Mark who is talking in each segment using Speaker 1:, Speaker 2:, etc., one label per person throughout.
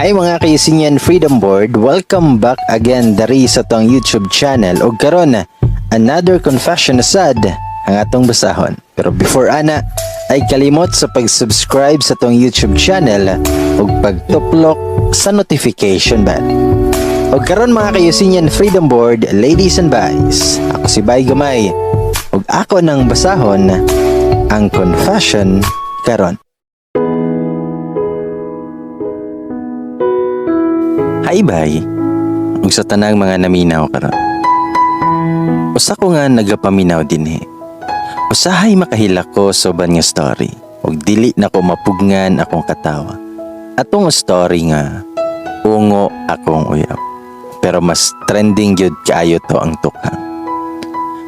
Speaker 1: Hi mga kaisinyan Freedom Board, welcome back again dari sa tong YouTube channel ug karon another confession asad ang atong basahon. Pero before ana ay kalimot sa pag-subscribe sa tong YouTube channel ug pagtuplok sa notification bell. Ug karon mga kaisinyan Freedom Board, ladies and boys, ako si Bay Gamay ug ako nang basahon ang confession karon. Hi bay, ug sa tanang mga naminaw karon. Usa ko nga nagapaminaw dinhi. Usahay makahila ko sa uban nga story ug dili na ko mapugnan akong katawa. Atong story nga ungo akong uyab. Pero mas trending gyud kaayo to ang tukhang.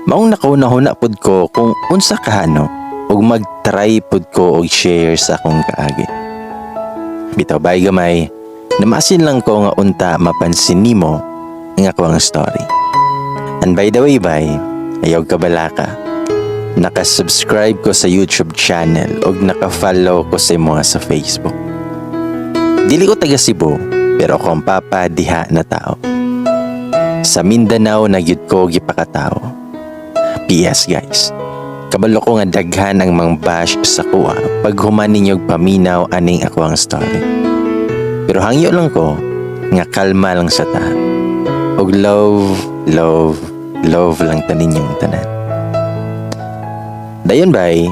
Speaker 1: Maong nakauna-huna pud ko kung unsa kahano ug mag-try pud ko og share sa akong kaagi. Bitaw bay gamay. Namasin lang ko nga unta mapansin nimo ang akong story. And by the way, bay, ayaw kabalaka. Naka-subscribe ko sa YouTube channel ug naka-follow ko sa mga sa Facebook. Dili ko taga Cebu, pero ako ang papa diha na tao. Sa Mindanao na gyud ko gipakatao. PS guys, kabalo ko nga daghan ang mang bash sa kuha pag human ninyog paminaw aning ako ang story. Pero hangyo lang ko nga kalma lang sa ta. Og love lang tanin yung tanan. Dayon bay,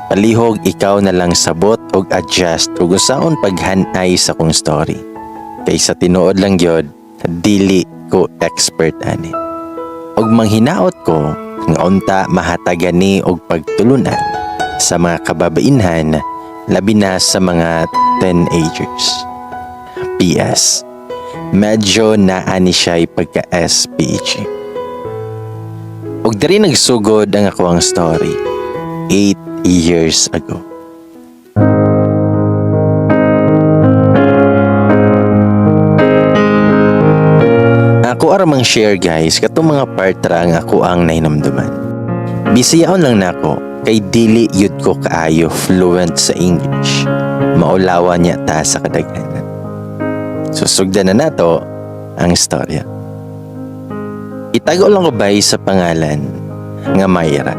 Speaker 1: palihog ikaw na lang sabot og adjust ug usaon paghanay sa kong story. Kaysa tinuod lang gyud, dili ko expert ani. Og manghinaot ko nga unta mahatagani og pagtulunan sa mga kababainhan, labi na sa mga teenagers. PS, medyo naani siya'y pagka-SPG. Ug diri nagsugod ang ako ang story 8 years ago. Ako aramang share guys katong mga part ra nga ako ang nahinumduman. Bisiyaon lang nako kay dili yud ko kaayo fluent sa English. Maulawa niya ta sa kadaghanan. Susugdan na nato ang istorya. Itago lang ko bay sa pangalan nga Mayra.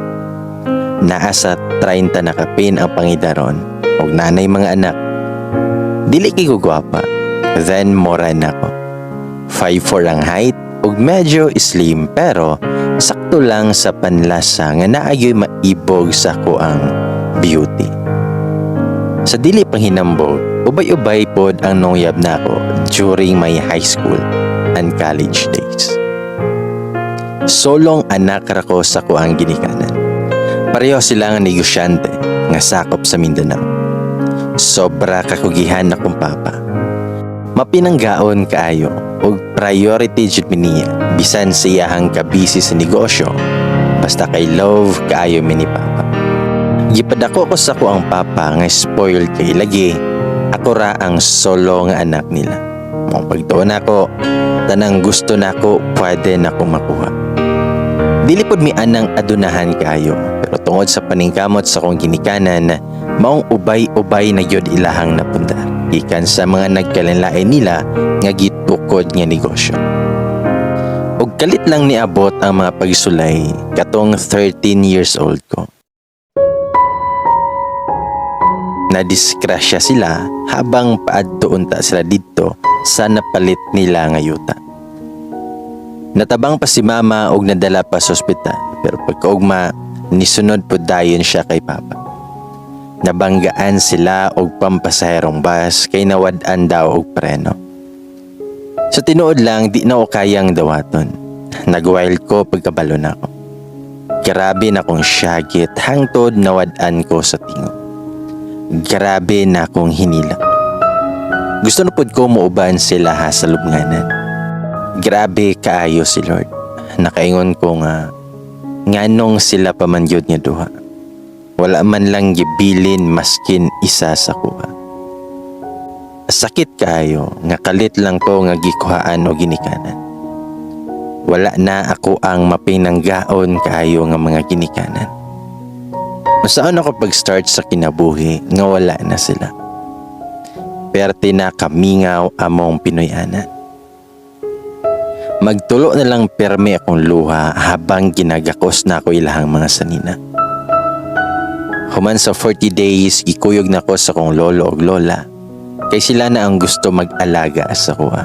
Speaker 1: Naa sa 30 na kapin ang pangidaron og nanay mga anak. Dili kay ko gwapa, then mora na ko. 5'4" ang height ug medyo slim pero sakto lang sa panlasa nga naagyoy maibog sa ko ang beauty. Sa dili pang hinambog, ubay-ubay pod ang nongyab nako during my high school and college days. Solong anak ra ko sa kuang ginikanan. Pareho sila nga negosyante nga sakop sa Mindanao. Sobra kakugihan akong papa. Mapinanggaon kaayo ug priority jud niya bisan siyahang kabisi sa negosyo. Basta kay love kaayo ni papa. Gipadako ko sa kuang papa nga spoiled kay lagi. Ako ra ang solo nga anak nila. Mong pagtuon ako, tanang gusto nako pwede nako makuha. Dili pod mi anang adunahan kayo, pero tungod sa paningkamot sa kong ginikanan, maong ubay-ubay na gyud ilahang napundar. Ikan sa mga nagkalinlain nila nga gitukod nga negosyo. Og kalit lang niabot ang mga pagsulay katong 13 years old ko. Nadiskrasya sila habang paadtuon ta sila dito sa napalit nila nga yuta. Natabang pa si mama og nadala pa sa ospital pero pagkaugma nisunod po dayon siya kay papa. Nabanggaan sila og pampasaherong bus kay nawad-an daw og preno. Sa tinuod lang di na o kayang dawaton. Nagwild ko pagkabalo na ako. Grabe na kong syagit hangtod nawad-an ko sa tingog. Grabe na akong hinila. Gusto na pod ko muuban sila ha sa lubnganan. Grabe kaayo si Lord. Nakaingon ko nga nganong sila pamangyod nga duha. Wala man lang gibilin maskin isa sa kuha. Sakit kaayo nga kalit lang ko nga gikuhaan o ginikanan. Wala na ako ang mapinanggaon kaayo nga mga ginikanan. Masaan ako pag-start sa kinabuhi nga wala na sila. perte na kamingaw among Pinoy ana. Magtulo na lang perme akong luha habang ginagakos na ako ilahang mga sanina. Human sa 40 days, gikuyog na ko sa kong lolo o lola kay sila na ang gusto mag-alaga sa kuha.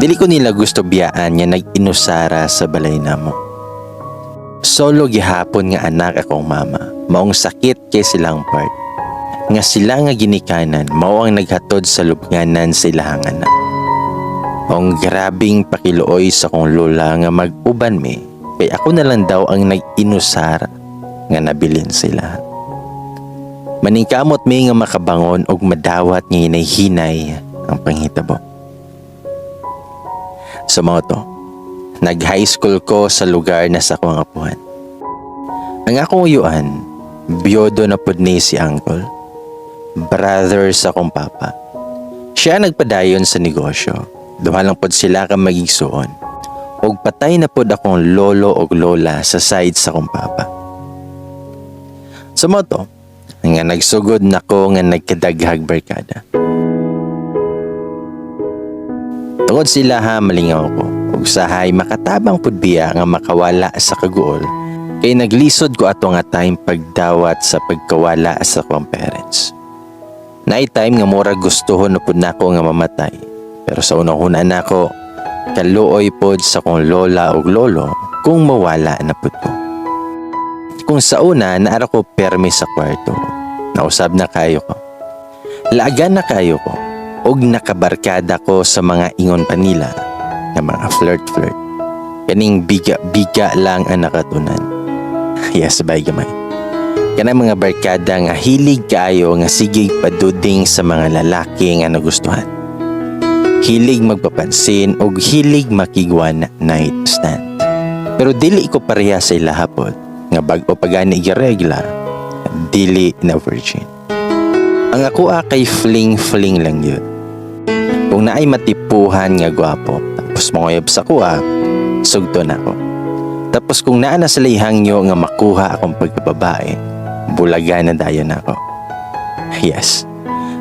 Speaker 1: Dili ko nila gusto biyaan nga nag-inusara sa balay namo. Solo gihapon nga anak akong mama, maong sakit kay silang part. Nga sila nga ginikanan, mao ang naghatod sa lubnganan sa ilahang anak. Ang grabing pakiluoy sa kong lola nga mag-uban mi, kay ako na lang daw ang nag-inusara nga nabilin sila. Maningkamot mi nga makabangon og madawat nga hinay-hinay ang panghitabo. Sa mga to, nag-high school ko sa lugar na sa akong apuhan. Ang akong uyuan, biyodo na pud ni si uncle, brother sa akong papa. Siya nagpadayon sa negosyo. Duha lang pod sila ka magigsuon. Og patay na pod akong lolo og lola sa side sa akong papa. Sa moto, nga nagsugod nako nga nagkadaghag barkada. Tungod sila ha malingaw ko. Ug sahay makatabang pud biya nga makawala sa kaguol. Kay naglisod ko ato nga time pagdawat sa pagkawala sa akong parents. Naay time nga mura gustuhon na pud nako nga mamatay. Pero sa unang-una nako, kaluoy pod sa kong lola o lolo kung mawala na pod ko. Kung sa una, naara ko permi sa kwarto. Nausab na kayo ko. Laagan na kayo ko. Og nakabarkada ko sa mga ingon pa nila na mga flirt-flirt. Kaning biga-biga lang ang nakatunan. Yes, bay gamay. Kanang mga barkada nga hilig kayo nga sigig paduding sa mga lalaki nga nagustuhan. Hilig magpapansin o hilig makigwan night stand. Pero dili ko pareha sa ilahapon nga bag-o pagani giregla, dili na virgin. Ang ako kay fling-fling lang yun. Kung naay matipuhan nga gwapo, tapos mangoyab sa kuha, sugto na ko. Tapos kung naa na sa hangyo nga makuha akong pagkababae, bulaga na dayon ako. Yes.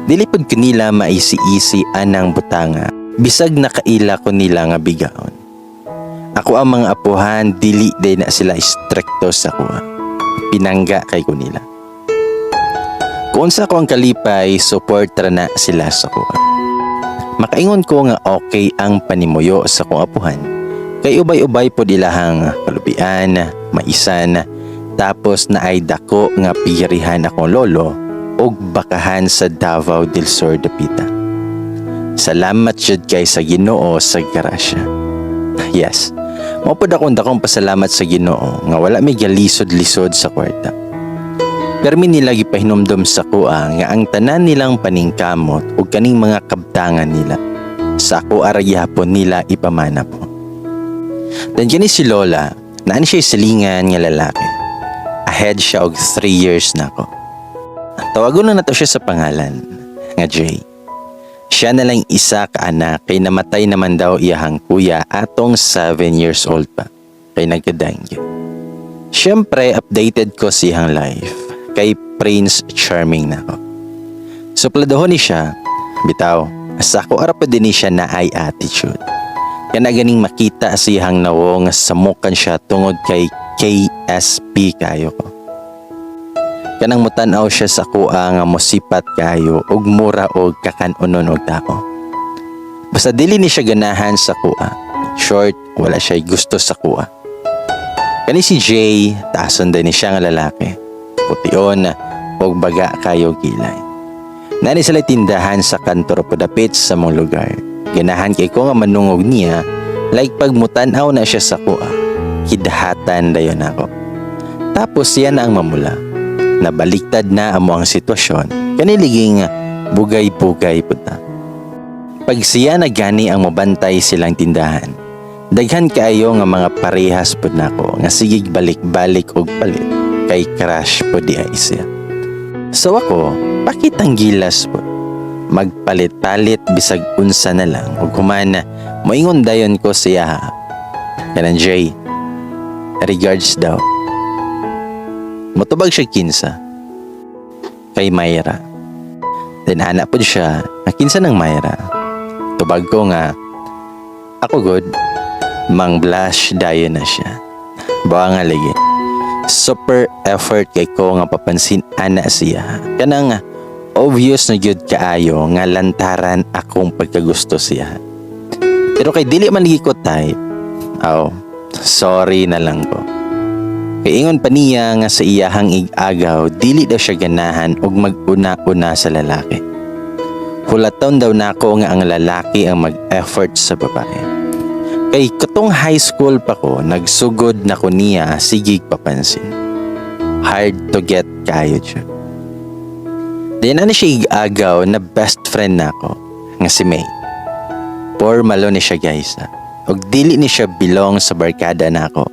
Speaker 1: Dili pud kanila maisi-isi anang butanga, bisag nakaila ko nila nga bigaon. Ako ang mga apuhan, dili day na sila stricto sa kuha. Pinangga kay ko nila. Kung sa ko ang kalipay, support na sila sa kuha. Makaingon ko nga okay ang panimuyo sa kong apuhan. Kay ubay-ubay po dilahang kalubian, maisan, tapos na ay dako nga pigirihan akong lolo og bakahan sa Davao del Sur dapita. Salamat jud kay sa Ginoo sa grasya. Yes, mapod akong dakong pasalamat sa Ginoo nga wala may galisod-lisod sa kwarta. Permi nila gipahinumdom sa kuha nga ang tanan nilang paningkamot ug kaning mga kabtangan nila sa ako arayapon nila ipamana po. Dan kini si Lola, naan siya silingan nga lalaki. Ahead siya og 3 years na ko. Tawagon na nato siya sa pangalan nga Jay. Siya na lang isa ka anak kay namatay naman daw iyahang kuya atong 7 years old pa kay nagkadangge. Siyempre updated ko siyang life kay Prince Charming na ko. So pladohon ni siya, bitaw, asa ko arap din ni siya na ay attitude. Kana ganing makita siyang nawong sa mukan siya tungod kay KSP kayo ko. Kanang mutanaw siya sa kuha nga mosipat kayo ug mura og kakanunon og tao. Basta dili ni siya ganahan sa kuha. Short, wala siya gusto sa kuha. Kani si Jay, taason din ni siya nga lalaki. Pution og baga kayo gilay. Nani sila tindahan sa kantor podapit sa mong lugar. Ganahan kay ko nga manungog niya like pag mutanaw na siya sa kuha. Hidahatan dayon ako. Tapos yan ang mamula. Nabaliktad na amo ang sitwasyon, kaniliging bugay-bugay puta. Pag siya nagani ang mabantay silang tindahan, daghan kaayo nga mga parehas pud nako nga sigig balik-balik og palit kay crush pud di ay siya. So ako, pakitang gilas pud. Magpalit-palit bisag unsa na lang ug human moingon dayon ko siya. Kanan Jay, regards daw. Motubag siya kinsa kay Mayra. Then hanap po siya, nakinsa ng Myra. Tubag ko nga, ako good, mang blush dayo na siya. Bawa nga lagi. Super effort kay ko nga papansin ana siya. Kanang obvious na gyud kaayo nga lantaran akong pagkagusto siya. Pero kay dili man lagi ko type. Sorry na lang ko. Kay ingon pa niya nga sa iyahang ig-agaw, dili daw siya ganahan og mag-una-una sa lalaki. Hulaton daw nako nga ang lalaki ang mag-effort sa babae. Kay katong high school pa ko, nagsugod na ko niya sigig papansin. Hard to get kayo siya. Then ano siya ig-agaw na best friend nako nga si May. Formalo ni siya guys. Og dili ni siya belong sa barkada nako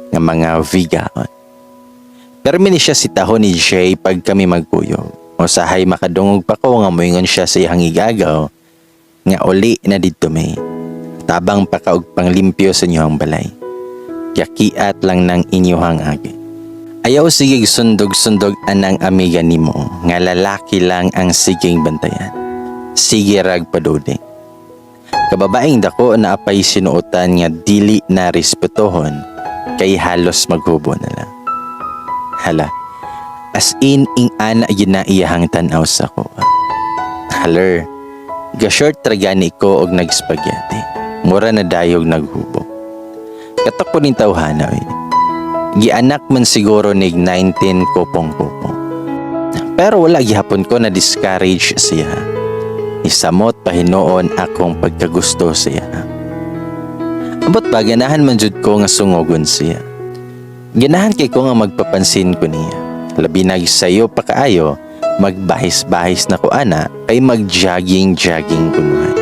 Speaker 1: nga mga vigaon. Pero mini siya sitahon ni Jay pag kami magkuyog. O sahay makadungog pa ko nga moingon siya sa iyang igagaw nga uli na didto May. Tabang pa ka og panglimpyo sa inyong balay. Yakiat lang ng inyong agi. Ayaw sigig sundog-sundog anang amiga nimo nga lalaki lang ang siging bantayan. Sige rag paduding. Kababaeng dako na apay sinuotan nga dili na respetuhon kay halos maghubo na lang. Hala, as in ing ana yun na iyahang tanaw sa ko. Haler, ga-short tragani ko og nag-spaghetti. Mura na dayog naghubo. Katok ko ning tawhana gianak man siguro nig 19 kopong-kopong. Pero wala gihapon ko na discourage siya. Isamot pahinoon akong pagkagusto siya. Abot ba ganahan man jud ko nga sungogon siya. Ganahan kay ko nga magpapansin ko niya. Labi na sayo pa kaayo, magbahis-bahis na ko ana kay mag-jogging kunuhan.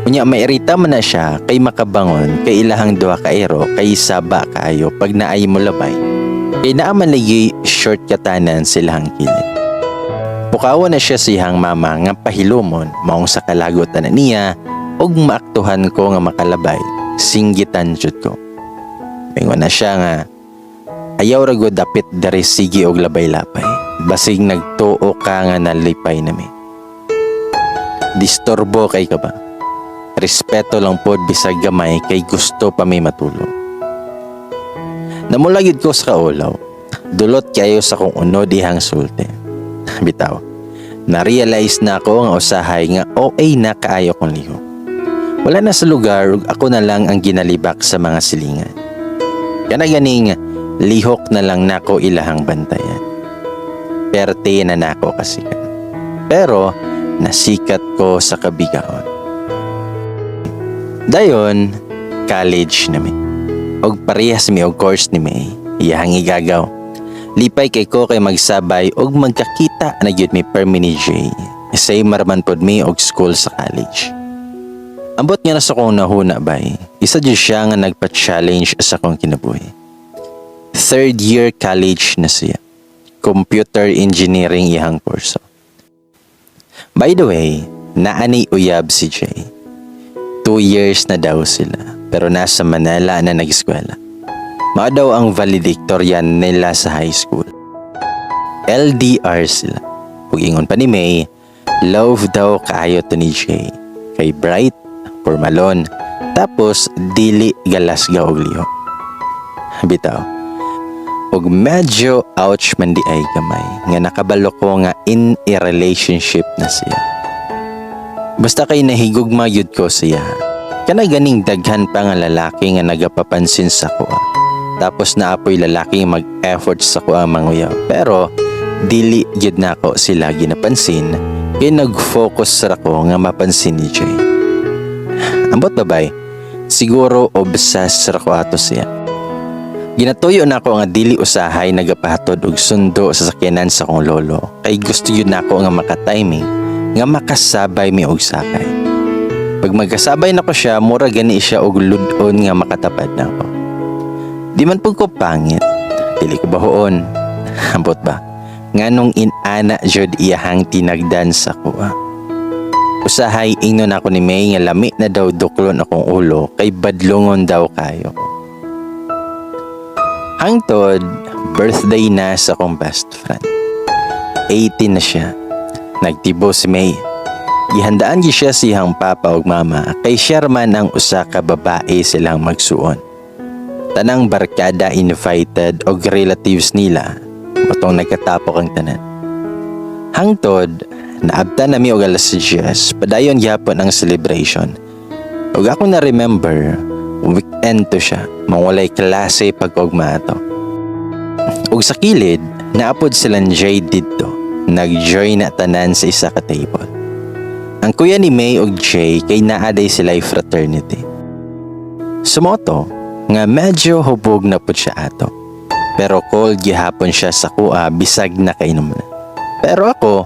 Speaker 1: Unya mairita man na siya kay makabangon kay ilahang duha ka ero kay saba kaayo pag naay mo labay. Kay naaman lagi shortcutanan silang kilid. Pukawa na siya siyang mama nga pahilumon maong sa kalagotan na niya og maaktuhan ko nga makalabay. Singgitan jud ko. Mingon na siya nga ayaw ra gud dapit dari sige og labay-lapay. Basig nagtuo ka nga nalipay nami. Disturbo kay ka ba? Respeto lang pod bisag gamay kay gusto pa may matulog. Namulagid ko sa kaulaw. Dulot kayo sa kong unod ihang sulte. Bitaw. Na-realize na ako nga usahay nga okay na kaayo kong liho. Wala na sa lugar ug ako na lang ang ginalibak sa mga silingan. Kana ganing lihok na lang nako ilahang bantayan. Perte na nako kasi. Pero nasikat ko sa kabigaon. Dayon, college na mi. Og parehas mi og course ni May. Iyahang igagaw. Lipay kay ko kay magsabay og magkakita na gyud mi permi ni Jay. Say maraman pod mi og school sa college. Ambot nga na sa kong nahuna bay, isa dyan siya nga nagpa-challenge sa kong kinabuhi. 3rd year college na siya. Computer engineering iyang kurso. By the way, naani uyab si Jay. 2 years na daw sila, pero nasa Manila na nag-eskwela. Mao daw ang valedictorian nila sa high school. LDR sila. Ug ingon pa ni May, love daw kaayo to ni Jay. Kay bright, formalon, tapos dili galasga og liho. Bitaw. Ug medyo ouch man di ay gamay nga nakabalo ko nga in a relationship na siya. Basta kay nahigugma yud ko siya. Kana ganing daghan pa nga lalaki nga nagapapansin sa ko. Tapos naapoy lalaki mag-effort sa ko ang manguyaw. Pero dili yun na ako sila ginapansin. Kaya nag-focus sa ko nga mapansin ni Jay. Ambot babay, siguro obsessed sa ko ato siya. Ginatuyo na ako nga dili usahay nagapahatod og sundo sa sakyanan sa kong lolo. Kay gusto yun na ako nga makatiming, nga makasabay mi og sakay. Pag magkasabay na ko siya, mura gani siya og ludon nga makatapad na ako. Di man pug ko pangit, dili ko bahoon. Ambot ba? Nganong inana jud iyahang tinagdan sa kuha. Usahay ingnon ako ni May nga lami na daw duklon akong ulo kay badlongon daw kayo. Hangtod, birthday na sa akong best friend. 18 na siya. Nagtibo si May. Gihandaan gi siya siyang papa ug mama kay Sherman ang usa ka babae silang magsuon. Tanang barkada invited og relatives nila butong nagkatapok ang tanan. Hangtod, naabtan nami og alas 10, padayon gyapon ang celebration. Ug ako na remember, weekend to siya, mawalay klase pag-ugma ato. Ug sa kilid, naapod silang Jay dito, nag-join na tanan sa isa ka table. Ang kuya ni May ug Jay kay naaday sila'y fraternity. Sumoto, nga medyo hubog na pud siya ato. Pero cold gihapon siya sa kuha bisag na kainom na. Pero ako,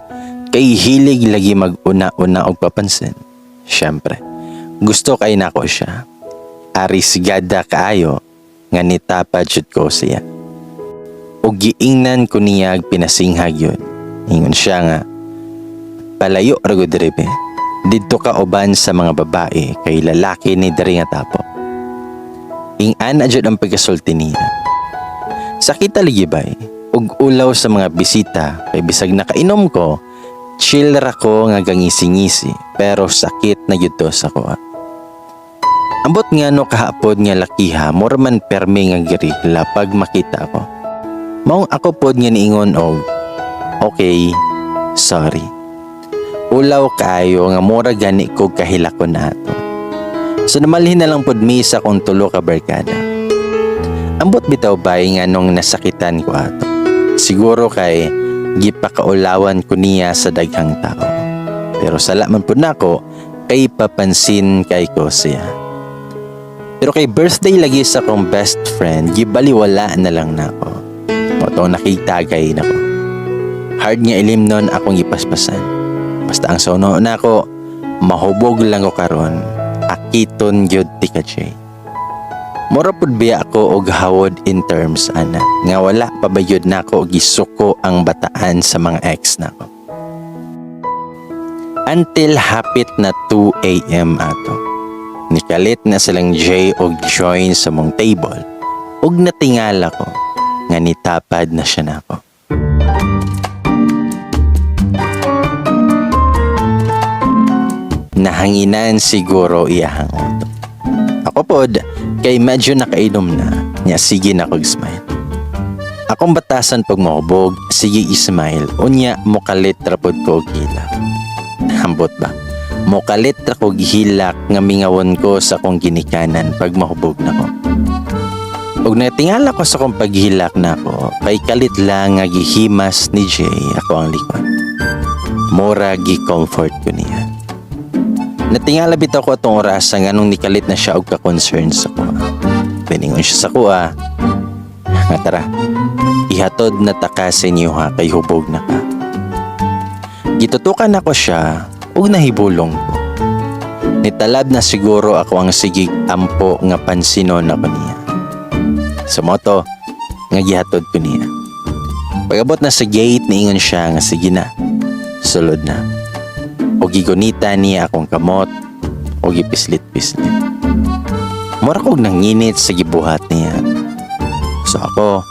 Speaker 1: kay hilig lagi mag-una-una og papansin. Siyempre, gusto kay nako siya. Arisgada kaayo nga nitapad jud ko siya. Ug giingnan ko niya pinasinghag yun. Ingon siya nga, palayo ra gud diri be. Didto ka uban sa mga babae kay lalaki ni diri nga tapo. Ing-ana jud ang pagkasulti niya. Sakit aligibay, ug ulaw sa mga bisita kay bisag nakainom ko, chill ra ko nga gangisi-ngisi pero sakit na gyud to sa kuha. Ambot nga no kahapon nga lakiha, more man permi nga girigla pag makita ko. Maong ako pod nga niingon og, okay, sorry. Ulaw kayo nga mura gani ko kahilakon nato. So namalhin na lang pod mi sa kung tulo ka barkada. Ambot bitaw bay nga nung nasakitan ko ato. Siguro kay gipakaulawan ko niya sa daghang tao. Pero sala man pod nako kay papansin kay ko siya. Pero kay birthday lagi sa kong best friend, gibaliwala na lang nako. Oto nakitagay nako. Hard nga ilim nun akong ipaspasan. Basta ang sono nako, mahubog lang ko karon. Akiton gyud ti ka Jay. Mura pud biya ako og hawod in terms ana nga wala pa bayod nako og gisuko ang bataan sa mga ex nako. Until hapit na 2 AM ato. Nikalit na silang Jay og join sa mong table ug natingala ko nga nitapad na siya nako. Nahanginan siguro iyahang uto. Ako pod, kay medyo nakainom na, niya sige na kog smile. Akong batasan pag mahubog, sige ismile, unya mukalit ra pod ko og hilak. Hambot ba? Mukalit ra kog hilak nga mingawon ko sa kong ginikanan pag mahubog na ko. Ug natingala ko sa kong paghilak na ko, kay kalit lang nga gihimas ni Jay ako ang likod. Mura gi-comfort ko niya. Natingala bitaw ko atong oras nga nung nikalit na siya og ka-concern sa kuha. Piningon siya sa kuha. Nga tara, ihatod na takasin niyo ha kay hubog na ka. Gitutukan ako siya ug nahibulong ko. Nitalab na siguro ako ang sigig ampo nga pansinon ako niya. Sa moto, nga gihatod ko niya. Pag-abot na sa gate, niingon siya nga sige na, sulod na. O gigunita niya akong kamot o gipislit-pislit. Mura kog nanginit sa gibuhat niya. So ako,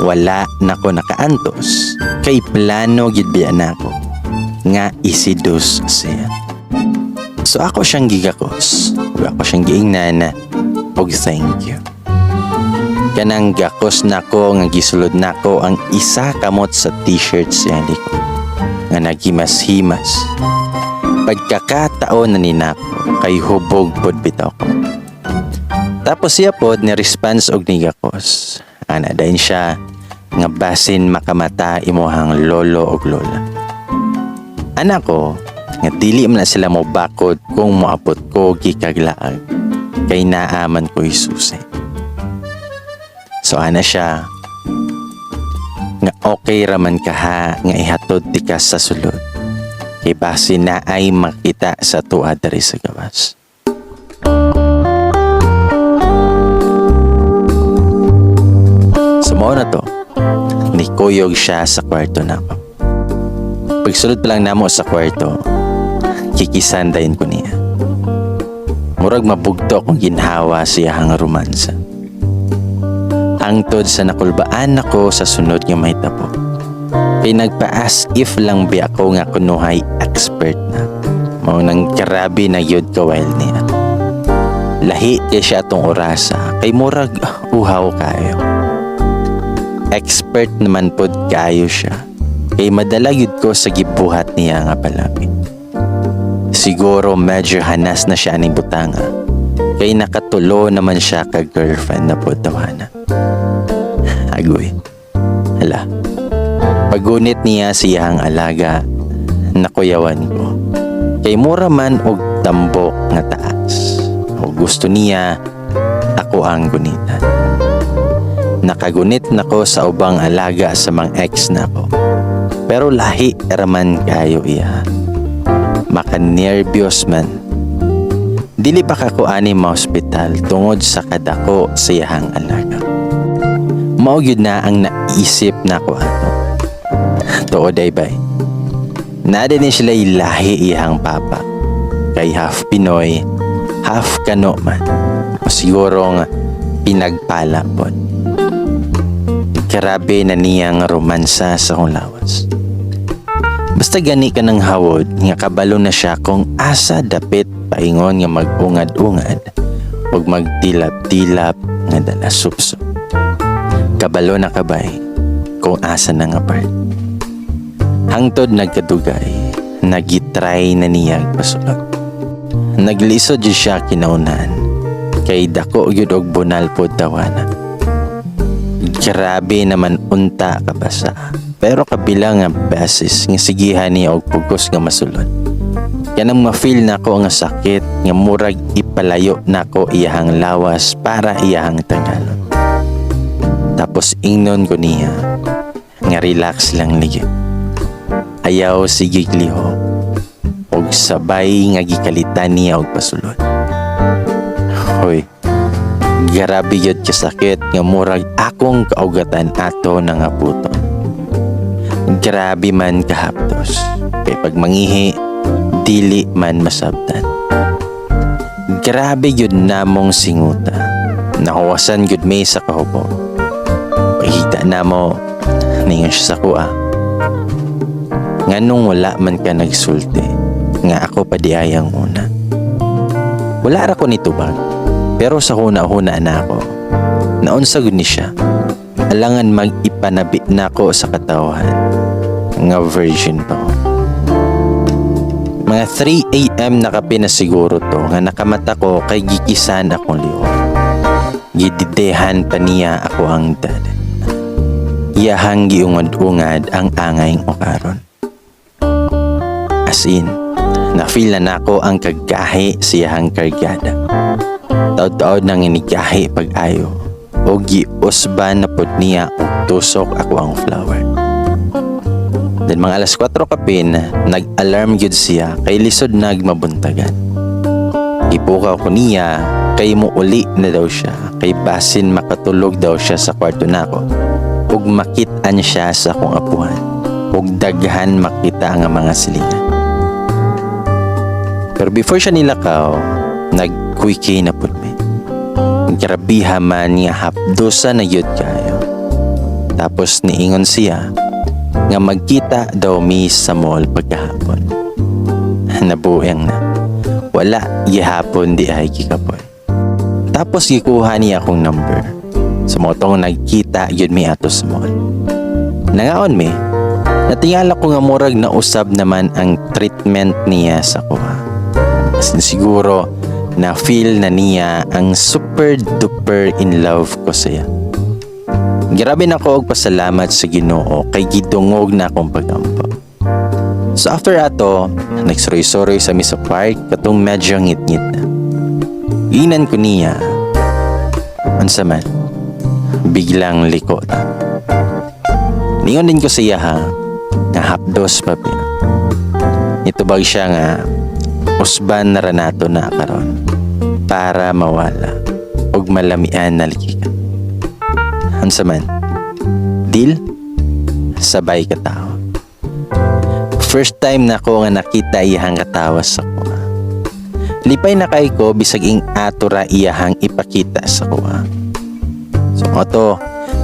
Speaker 1: wala na ko nakaantos kay plano gid biya nako nga isidus siya. So ako siyang gigakos ug ako siyang giingnan og thank you. Kanang gakos nako nga gisulod nako ang isa kamot sa t-shirt siya likod nga nagimas-himas. Pagkakataon na ninako kay hubog pod bitaw ko. Tapos siya pod ni response og nigakos. Ana dayon siya nga basin makamata imuhang lolo og lola. Anak ko nga dili man na sila mo bakod kung moabot ko gikaglaag kay naaman ko isusi. So ana siya nga okay raman ka ha nga ihatod ti ka sa sulod. Kay basin na ay makita sa tuwa diri sa gawas. Sumo na to, nikuyog siya sa kwarto nako. Pagsulod pa lang namo sa kwarto, kikisandayin ko niya. Murag mabugto kung ginhawa siya hang romansa. Hangtod sa nakulbaan ako sa sunod nga may tapo. Kay nagpa-ask if lang bi ako nga kunuhay expert na. Mao nang karabi na yun kawal niya. Lahi kay siya tong orasa kay murag uhaw kayo. Expert naman pod kayo siya. Kay madala yun ko sa gibuhat niya nga palami. Siguro medyo hanas na siya ni butanga. Kay nakatulo naman siya ka girlfriend na pod tawana. Agoy. Hala. Pagunit niya siyang alaga, nakuyawan ko. Kay mura man og tambok nga taas. O gusto niya, ako ang gunitan. Nakagunit nako sa ubang alaga sa mga ex na ko. Pero lahi raman kayo iya. Makanervyos man. Dili pa kako ani ma-hospital tungod sa kadako sa iyahang alaga. Mao gyud na ang naisip nako ato. Tuod ay bay. Nada ni sila ilahi iyang papa. Kay half Pinoy, half Kano man. O siguro nga pinagpala po. Karabe na niyang romansa sa kong lawas. Basta gani ka ng hawod, nga kabalo na siya kung asa dapit paingon nga mag-ungad-ungad o magtilap-tilap nga dala supso. Kabalo na kabay kung asa na nga part. Hangtod nagkadugay, nagitry na niyag pasulag. Naglisod yun siya kinaunan, kay dako yun og bunal po tawana. Grabe naman unta kabasa, pero kabila nga beses nga sigihan niya og pugos nga masulod. Kanang ma-feel nako nga sakit nga murag ipalayo nako iyahang lawas para iyahang tangalon. Tapos ingnon ko niya nga relax lang ligid. Ayaw sige gliho og sabay nga gikalitan niya og pasulod. Hoy, grabe yun kasakit nga murag akong kaugatan ato na nga puton. Grabe man kahaptos, kay pag mangihi, dili man masabtan. Grabe yun namong singuta, nahuwasan yun may sa kahubo. Pagkita na mo, ningon siya sa kuha. Nga nung wala man ka nagsulti, nga ako pa di ayang una. Wala ra ko nitubag, pero sa huna-huna na ako, naunsa gud ni siya. Alangan mag-ipanabi na ako sa katawhan, nga virgin pa ko. Mga 3 a.m. na kape na siguro to, nga nakamata ko kay gikisan akong liwa. Gididehan pa niya ako ang dada. Iyahang giungad-ungad ang angay o karon. As in, na-feel na nako ang kagahi siyahang kargada. Taod-taod nang inigahi pag-ayo. O giusban na pod niya og tusok ako ang flower. Then mga alas 4 kapin, nag-alarm gyud siya kay lisod nagmabuntagan. Ipukaw ko niya kay muuli na daw siya kay basin makatulog daw siya sa kwarto nako. Ug makit-an siya sa akong apuhan. Ug daghan makita nga mga silingan. Pero before siya nilakaw, nag-quickie na po me. Grabiha man nga hapdosa na yun kayo. Tapos niingon siya nga magkita daw mi sa mall pagkahapon. Nabueng na. Wala gihapon di ay kikapoy. Tapos gikuha niya akong number. Sumotong nagkita yun mi ato sa mall. Nangaon mi, natingala ko nga murag na usab naman ang treatment niya sa kuha. Siguro na feel na niya ang super duper in love ko siya. Grabe na ko og pasalamat sa Ginoo kay gidungog na akong pagampo. So after ato, nagsuroy-suroy sa misa park katong medyo ngit-ngit na. Ginan ko niya. Unsa man, biglang liko ta. Ningon din ko siya ha, nga hapdos pa pin. Itubag siya nga usban na ranato na karon para mawala og malamian na likikan. Unsa man, deal? Sabay katawa. First time na ko nga nakita iyahang katawa sa kuha. Lipay na kay ko bisag ing atura iyahang ipakita sa kuha. So oto,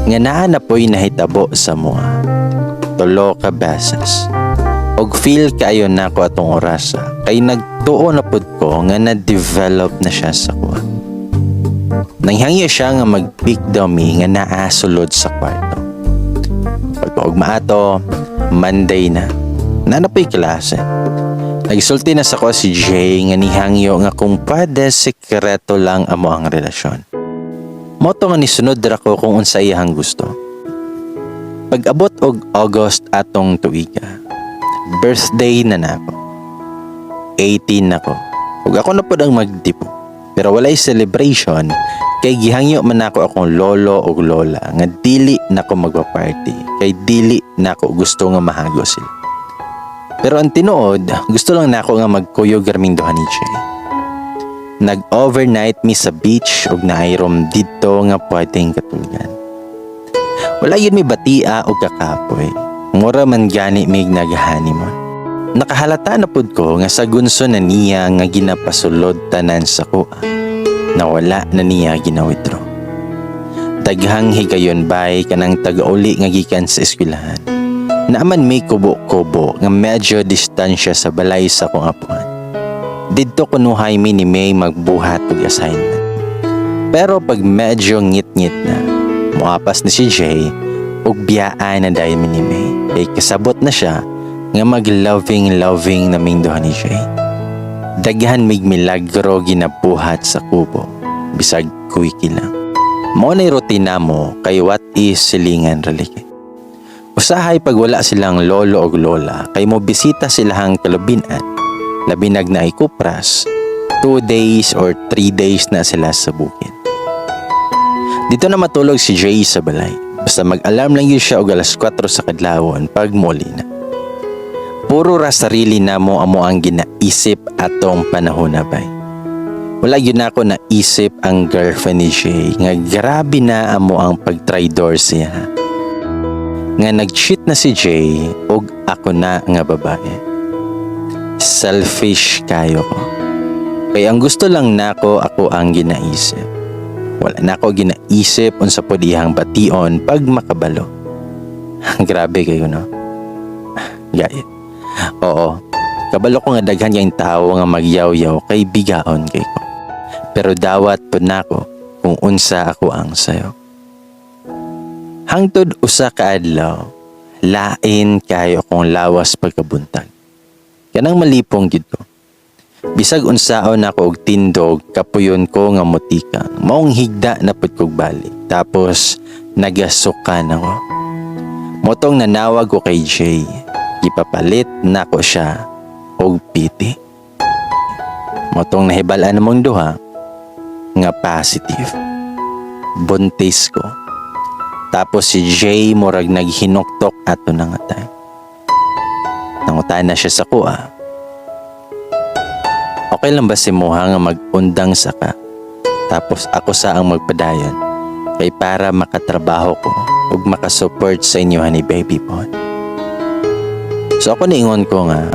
Speaker 1: nga naa na po'y nahitabo sa mua. tulo ka beses. Og feel kaayo nako atong orasa kay nagtuo na pud ko nga na-develop na siya sa kuha. Nanghangyo siya nga mag-pick daw mi nga naa sulod sa kwarto. Pagpaugma ato, Monday na. Nanapoy klase. Nagsulti na sa ko si Jay nga nihangyo nga kung pwede sekreto lang amo ang relasyon. Moto nga nisunod ra ko kung unsa iyang gusto. Pag-abot og August atong tuiga, birthday na nako. 18 nako. Ug ako na pud ang magdipo. Pero walay celebration kay gihangyo man nako akong lolo ug lola nga dili nako magpa-party kay dili nako gusto nga mahago sila. Pero ang tinuod, gusto lang nako nga magkuyog raming duha ni Jay. Nag-overnight mi sa beach ug naayrom didto nga pwedeng katulgan. Wala yun mi batia o kakapoy. Mura man gani mig nag-honeymoon. Nakahalata na pud ko nga sa gunso na niya nga ginapasulod tanan sa kuha. Na wala na niya gina-withdraw. Daghang higayon bay kanang taga-uli nga gikan sa eskwelahan. Naaman may kubo-kubo nga medyo distansya sa balay sa kong apuhan. Didto kunuhay mi ni May magbuhat og assignment. Pero pag medyo ngit-ngit na, muapas na si Jay ug biyaan na dahil mi ni May. Kay kasabot na siya nga mag-loving naming duha ni Jay. Daghan mig milagro ginabuhat sa kubo. Bisag kuwiki lang. Mao nay rutina mo kay what is silingan religi. Usahay pag wala silang lolo o lola kay mo bisita silahang kalubinan. Labinag na ay kupras, 2 days or 3 days na sila sa bukid. Dito na matulog si Jay sa balay. Basta mag-alarm lang yun siya og alas 4 sa kadlawon pag muli na. Puro ra sarili na mo amo ang ginaisip atong panahon na bay. Wala yun ako naisip ang girlfriend ni Jay nga grabe na amo ang pag-traidor siya. Nga nag-cheat na si Jay ug ako na nga babae. Selfish kayo ko. Kaya ang gusto lang nako ako ang ginaisip. Wala na ako ginaisip unsa pod iyang bation pag makabalo. Grabe kayo no. Gayet. Oo. Kabalo ko nga daghan yang tao nga magyaw-yaw kay bigaon kay ko. Pero dawat pod nako kung unsa ako ang sayo. Hangtod usa ka adlaw, lain kayo kung lawas pagkabuntag. Kanang malipong gid ko. Bisag unsaon nako og tindog, kapuyon ko nga mutikang. Maong higda na pud kog balik. Tapos nagasukan ako. Motong nanawag ko kay Jay. Gipapalit nako siya og piti. Motong nahibalaan namong duha nga positive. Buntis ko. Tapos si Jay murag naghinuktok ato na nga time. Nangutan na siya sa kuha. Okay lang ba si Moha nga mag-undang sa ka? Tapos ako sa ang magpadayon kay para makatrabaho ko ug makasupport sa inyo ni baby po. So ako niingon ko nga,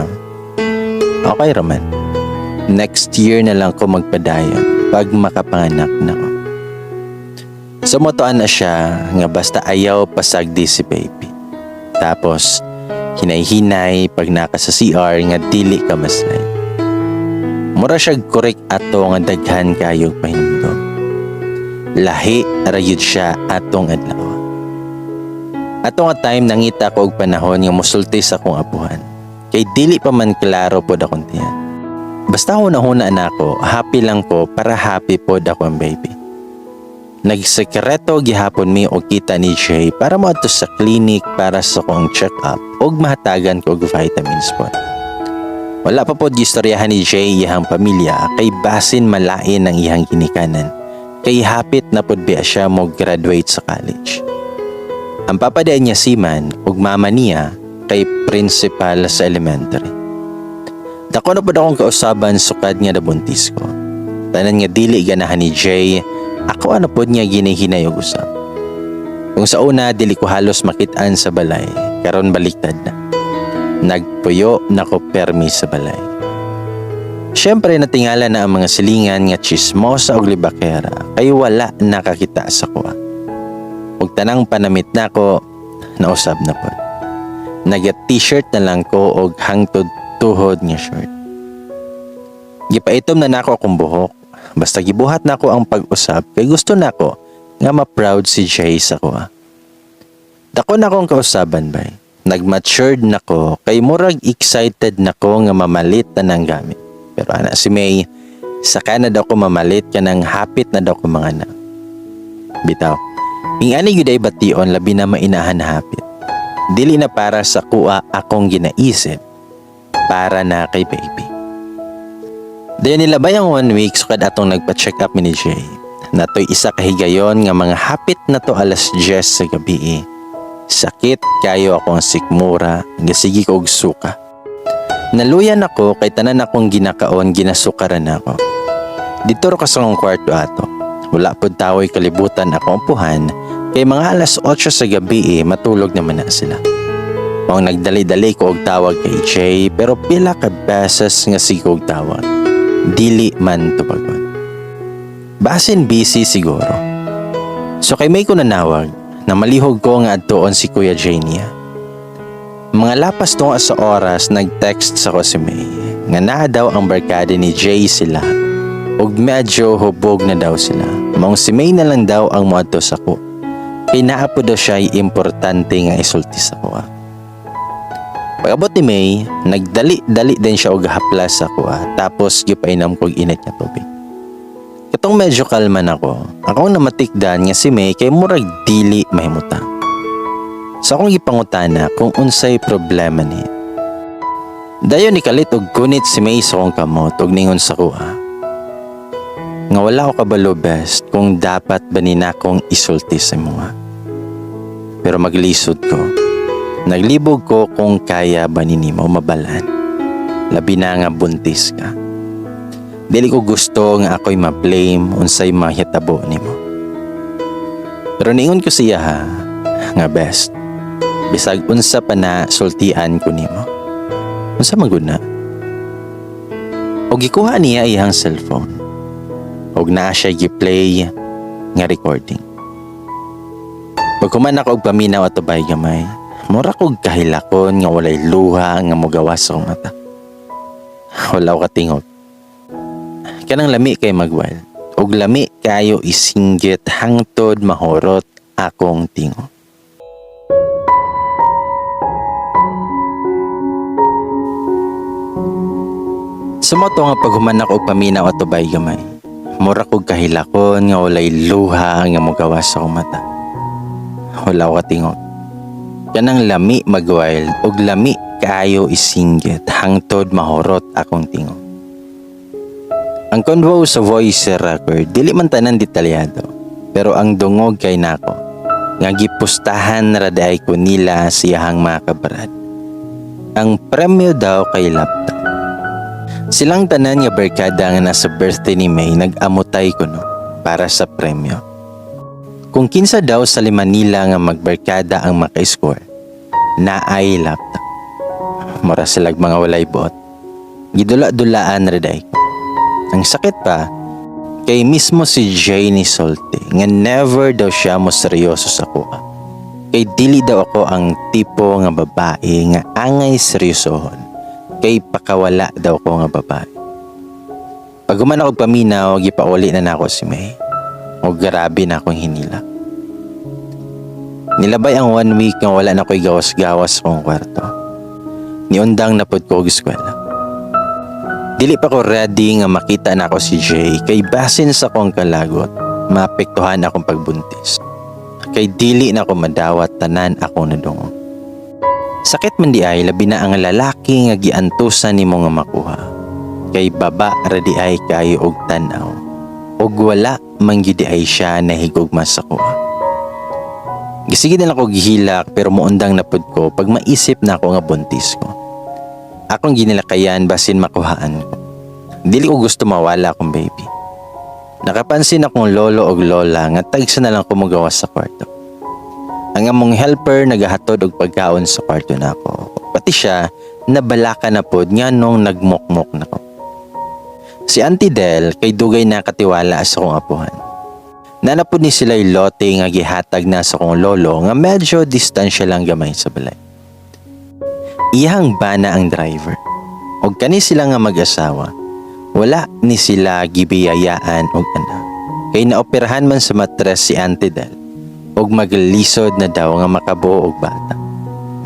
Speaker 1: okay raman. Next year na lang ko magpadayon pag makapanganak na ko. So motoan na siya nga basta ayaw pasagdi si baby. Tapos hinay-hinay pag naka sa CR nga dili ka masay. Mura siya korek ato nga daghan kayog pahinumdom. Lahi rayud siya atong adlaw. Ato nga time nangita ko og panahon nga mosulti sa akong apuhan. Kay dili pa man klaro pod akong tiyan. Basta hunahuna na ako, happy lang ko para happy pod ako ang baby. Nagsekreto gihapon mi og kita ni Jay para moadto sa clinic para sa kong check-up ug mahatagan ko og vitamins po. Wala pa pod gistoryahan ni Jay iyang pamilya kay basin malain ang iyang ginikanan. Kay hapit na pod biya siya mo graduate sa college. Ang papaday niya siman ug mama niya kay principal sa elementary. Dako na pod akong kausaban sukad nga nabuntis ko. Tanan nga dili ganahan ni Jay. Ako ano pod niya ginihinay og usap. Kung sa una dili ko halos makitaan sa balay, karon baliktad na. Nagpuyo na ko permi sa balay. Siyempre natingala na ang mga silingan nga chismosa og libakera kay wala nakakita sa kuha. Ug tanang panamit na ko, nausab na pod. Naga-t-shirt na lang ko og hangtod tuhod nga short. Gipaitom na nako akong buhok. Basta gibuhat nako ang pag-usap kay gusto nako nga ma-proud si Jay sa ko. Dako na akong kausaban bay. Nag-matured nako kay murag excited nako nga mamalit na ng gamit. Pero ana si May, saka na daw ko mamalit ka ng hapit na daw ko mga na. Bitaw, ingani gyud ay bation labi na mainahan hapit. Dili na para sa kuha akong ginaisip, para na kay baby. Dayon nilabay ang 1 week sukad atong nagpa-check up ni Jay. Natoy isa kahigayon nga mga hapit na to alas 10 sa gabi. Sakit kayo akong sikmura, gasigi ko og suka. Naluyan ako kay tanan akong ginakaon ginasukaran ako. Dito ro ka sa akong kwarto ato. Wala pud tawoy kalibutan akong puhan kay mga alas 8 sa gabi matulog naman na sila. Mao nagdali-dali ko og tawag kay Jay pero pila ka beses nga sigog tawag. Dili man tubagon. Basin busy siguro. So kay may ko nanawag na malihog ko nga adtoon si Kuya Jay niya. Mga lapas tunga sa oras nag-text sa ko si May nga naa daw ang barkada ni Jay sila ug medyo hubog na daw sila. Maong si May na lang daw ang moadto sa ko. Kay naa po daw siya importante nga isulti sa ko. Pag-abot ni May, nagdali-dali din siya og haplas sa ko. Tapos gipainom ko og init nga tubig. Katong medyo kalma na ko, akong namatikdan nga si May kay murag dili mahimuta. So akong gipangutana kung unsay problema ni. Dayon ni kalit og kunit si May sa akong kamot og ningon sa ko. Nga wala ko kabalo best kung dapat ba nina akong isulti sa mga. Pero maglisod ko. Naglibog ko kung kaya ba nini mo mabalan. Labi na nga buntis ka. Dili ko gusto nga ako'y ma-blame unsay mahitabo nimo. Pero ningon ko siya nga best. Bisag unsa pa na sultian ko nimo. Unsa magud na? Og gikuha niya iyang cellphone. Og naa siya gi-play nga recording. Pagkuman ako og paminaw ato bay gamay, mura kog kahilakon nga walay luha nga mogawas sa mata. Wala ko katingog. Kanang lami kay magwal. Og lami kayo isinggit hangtod mahorot akong tingo. Sumoto nga paghuman ako og paminaw ato bay gamay. Mura kog kahilakon nga walay luha nga mogawas sa mata. Wala ko katingog. Kanang lami magwild og lami kaayo isinggit hangtod mahorot akong tingog. Ang convo sa voice record dili man tanan detalyado, pero ang dungog kay nako nga gipustahan raday ko nila siyahang mga kabarad. Ang premyo daw kay laptop. Silang tanan nga barkada nga nasa birthday ni May nag-amutay ko no para sa premyo. Kung kinsa daw sa lima nila nga magbarkada ang maka-score, na ay laptop. Mura silag mga walay buot. Gidula-dulaan raday ko. Ang sakit pa, kay mismo si Jay ni Solte nga never daw siya mo seryoso sa kuha. Kay dili daw ako ang tipo nga babae nga angay seryosohon. Kay pakawala daw ko nga babae. Pag human ako paminaw, gipauli na nako si May. O grabe na akong hinila. Nilabay ang 1 week nga wala na ko'y gawas-gawas kong kwarto. Niundang na pod ko og eskwela. Dili pa ko ready nga makita na ako si Jay kay basin sa kong kalagot, maapektuhan akong pagbuntis. Kay dili na ako madawat tanan akong nadungog. Sakit man di ay labi na ang lalaki nga giantusan nimo nga makuha. Kay baba ra di ay kayo og tan-aw. Og wala man gyud ay siya nahigugma sa kuha. Gisige na lang ko gihilak pero muundang na pod ko pag maisip na ako nga buntis ko. Akong ginilakayan basin makuhaan ko. Dili ko gusto mawala akong baby. Nakapansin akong lolo og lola nga tagsa na lang kumugawas sa kwarto. Ang among helper nagahatod og pagkaon sa kwarto nako. Pati siya nabalaka na pod nga nung nagmokmok nako. Si Auntie Del kay dugay na katiwala sa kong apuhan. Nanapod ni sila'y lote nga gihatag na sa kong lolo nga medyo distansya lang gamay sa balay. iyang bana ang driver. Og kani sila nga mag-asawa, wala ni sila gibiyayaan og anak. Kay naoperahan man sa matres si Auntie Del og maglisod na daw nga makabuo og bata.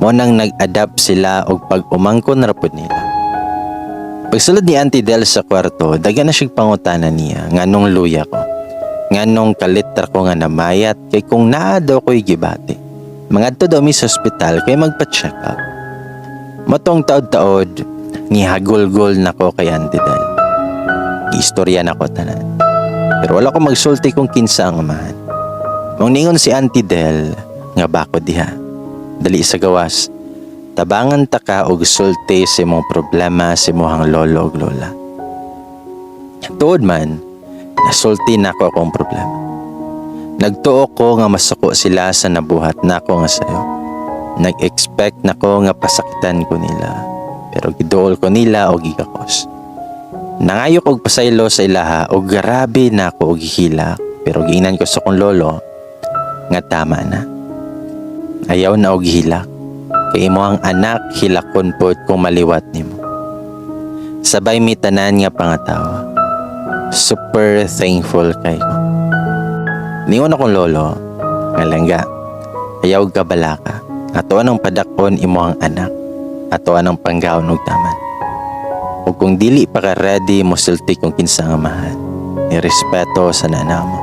Speaker 1: Mo nang nag-adapt sila og pag-umangkon ra pud nila. Pagsulod ni Auntie Del sa kwarto, daga na siyang pangutanan niya nganong luya ko. Nganong kalitra ko nga namayat kay kung naa daw ko'y gibati. Mangadto daw mi sa ospital kay magpa-check up. Matong taod-taod, ngihagulgol na ko kay Auntie Del. Istorya na ko tanan. Pero wala ko magsulti kung kinsa ang amahan. Mong ningon si Auntie Del nga bako diha. Dali sa gawas, tabangan ta ka og sulti sa imong problema sa imong lolo ug lola. Tuod man, nasulti na ko akong problema. Nagtuo ko nga masuko sila sa nabuhat nako nga sayo. Nag-expect na ko nga pasakitan ko nila. Pero giduol ko nila o gigakos. Nangayok og pasaylo sa ilaha o grabe na ako og gihila. Pero giinan ko sa kong lolo nga tama na. Ayaw na og gihilak. Kay imo ang anak hilakon pod kung maliwat nimo. Sabay mi tanan nga pangatawa. Super thankful kay ko. Niyon akong lolo nga langga. Ayaw ka balaka. Ato anong padakon imo ang anak. Ato anong panggaon og taman. Ug kung dili pa ka ready mo sulti kung kinsa nga mahal. Irespeto sa nana mo.